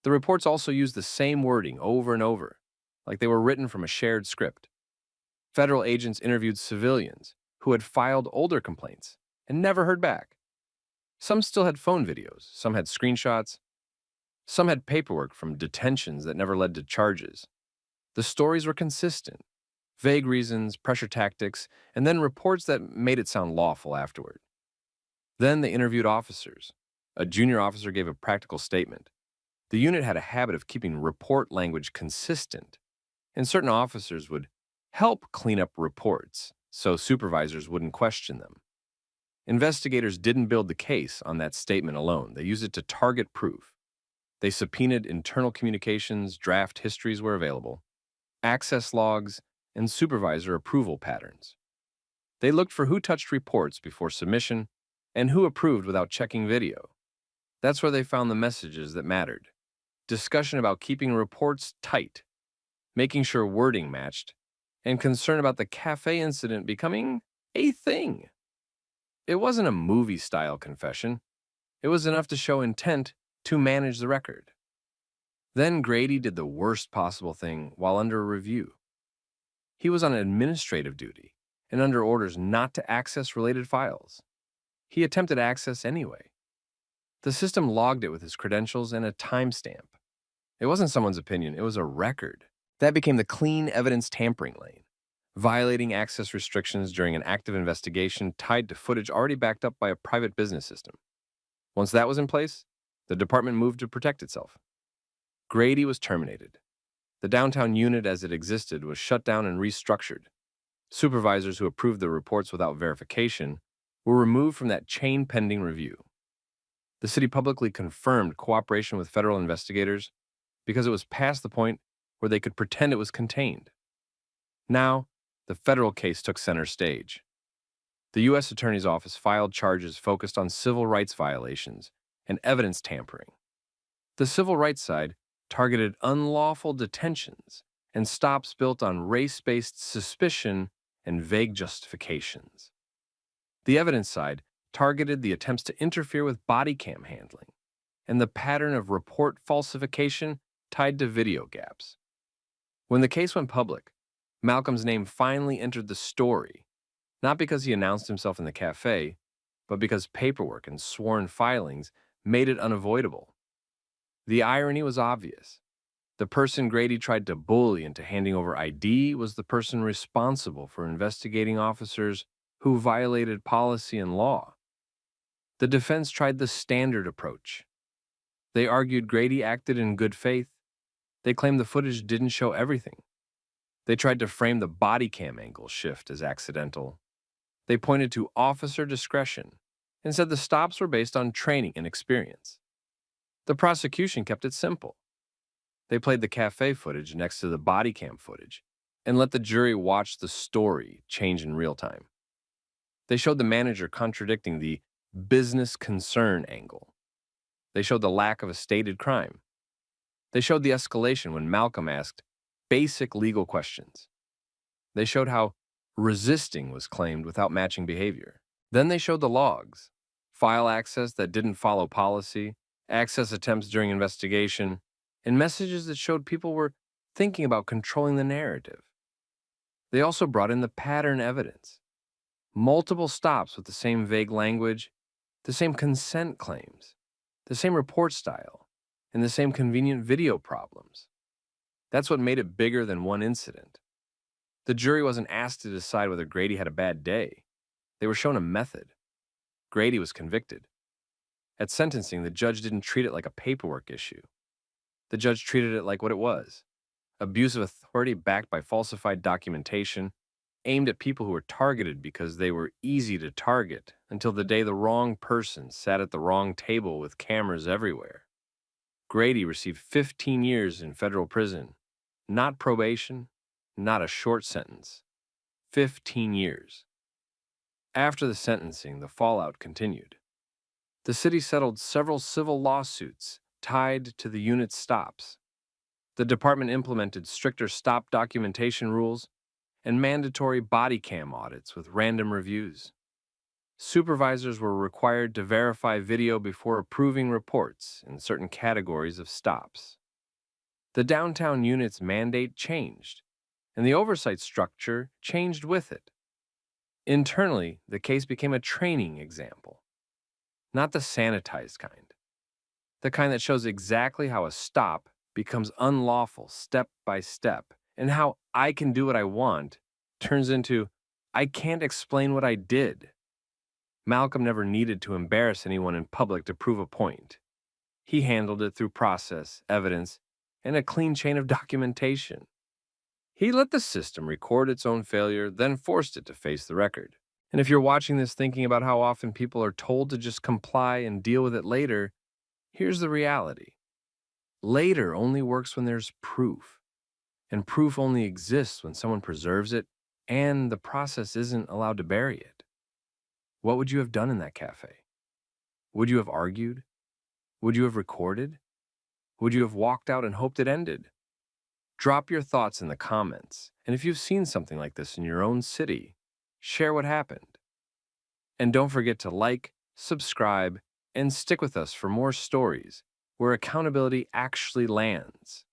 The reports also used the same wording over and over, like they were written from a shared script. Federal agents interviewed civilians who had filed older complaints and never heard back. Some still had phone videos, some had screenshots, some had paperwork from detentions that never led to charges. The stories were consistent: vague reasons, pressure tactics, and then reports that made it sound lawful afterward. Then they interviewed officers. A junior officer gave a practical statement. The unit had a habit of keeping report language consistent, and certain officers would help clean up reports so supervisors wouldn't question them. Investigators didn't build the case on that statement alone. They used it to target proof. They subpoenaed internal communications, draft histories were available, access logs, and supervisor approval patterns. They looked for who touched reports before submission and who approved without checking video. That's where they found the messages that mattered. Discussion about keeping reports tight, making sure wording matched, and concern about the cafe incident becoming a thing. It wasn't a movie-style confession. It was enough to show intent to manage the record. Then Grady did the worst possible thing while under review. He was on administrative duty and under orders not to access related files. He attempted access anyway. The system logged it with his credentials and a timestamp. It wasn't someone's opinion, it was a record. That became the clean evidence tampering lane, violating access restrictions during an active investigation tied to footage already backed up by a private business system. Once that was in place, the department moved to protect itself. Grady was terminated. The downtown unit as it existed was shut down and restructured. Supervisors who approved the reports without verification were removed from that chain pending review. The city publicly confirmed cooperation with federal investigators because it was past the point where they could pretend it was contained. Now, the federal case took center stage. The U.S. Attorney's Office filed charges focused on civil rights violations and evidence tampering. The civil rights side targeted unlawful detentions and stops built on race-based suspicion and vague justifications. The evidence side targeted the attempts to interfere with Bodycam handling and the pattern of report falsification tied to video gaps. When the case went public, Malcolm's name finally entered the story, not because he announced himself in the cafe, but because paperwork and sworn filings made it unavoidable. The irony was obvious. The person Grady tried to bully into handing over ID was the person responsible for investigating officers who violated policy and law. The defense tried the standard approach. They argued Grady acted in good faith. They claimed the footage didn't show everything. They tried to frame the body cam angle shift as accidental. They pointed to officer discretion and said the stops were based on training and experience. The prosecution kept it simple. They played the cafe footage next to the body cam footage and let the jury watch the story change in real time. They showed the manager contradicting the business concern angle. They showed the lack of a stated crime. They showed the escalation when Malcolm asked basic legal questions. They showed how resisting was claimed without matching behavior. Then they showed the logs, file access that didn't follow policy, access attempts during investigation, and messages that showed people were thinking about controlling the narrative. They also brought in the pattern evidence. Multiple stops with the same vague language, the same consent claims, the same report style, and the same convenient video problems. That's what made it bigger than one incident. The jury wasn't asked to decide whether Grady had a bad day. They were shown a method. Grady was convicted. At sentencing, the judge didn't treat it like a paperwork issue. The judge treated it like what it was: abuse of authority backed by falsified documentation, aimed at people who were targeted because they were easy to target until the day the wrong person sat at the wrong table with cameras everywhere. Grady received 15 years in federal prison, not probation, not a short sentence. 15 years. After the sentencing, the fallout continued. The city settled several civil lawsuits tied to the unit's stops. The department implemented stricter stop documentation rules and mandatory body cam audits with random reviews. Supervisors were required to verify video before approving reports in certain categories of stops. The downtown unit's mandate changed, and the oversight structure changed with it. Internally, the case became a training example, not the sanitized kind, the kind that shows exactly how a stop becomes unlawful step by step, and how I can do what I want turns into I can't explain what I did. Malcolm never needed to embarrass anyone in public to prove a point. He handled it through process, evidence, and a clean chain of documentation. He let the system record its own failure, then forced it to face the record. And if you're watching this thinking about how often people are told to just comply and deal with it later, here's the reality. Later only works when there's proof. And proof only exists when someone preserves it and the process isn't allowed to bury it. What would you have done in that cafe? Would you have argued? Would you have recorded? Would you have walked out and hoped it ended? Drop your thoughts in the comments, and if you've seen something like this in your own city, share what happened. And don't forget to like, subscribe, and stick with us for more stories where accountability actually lands.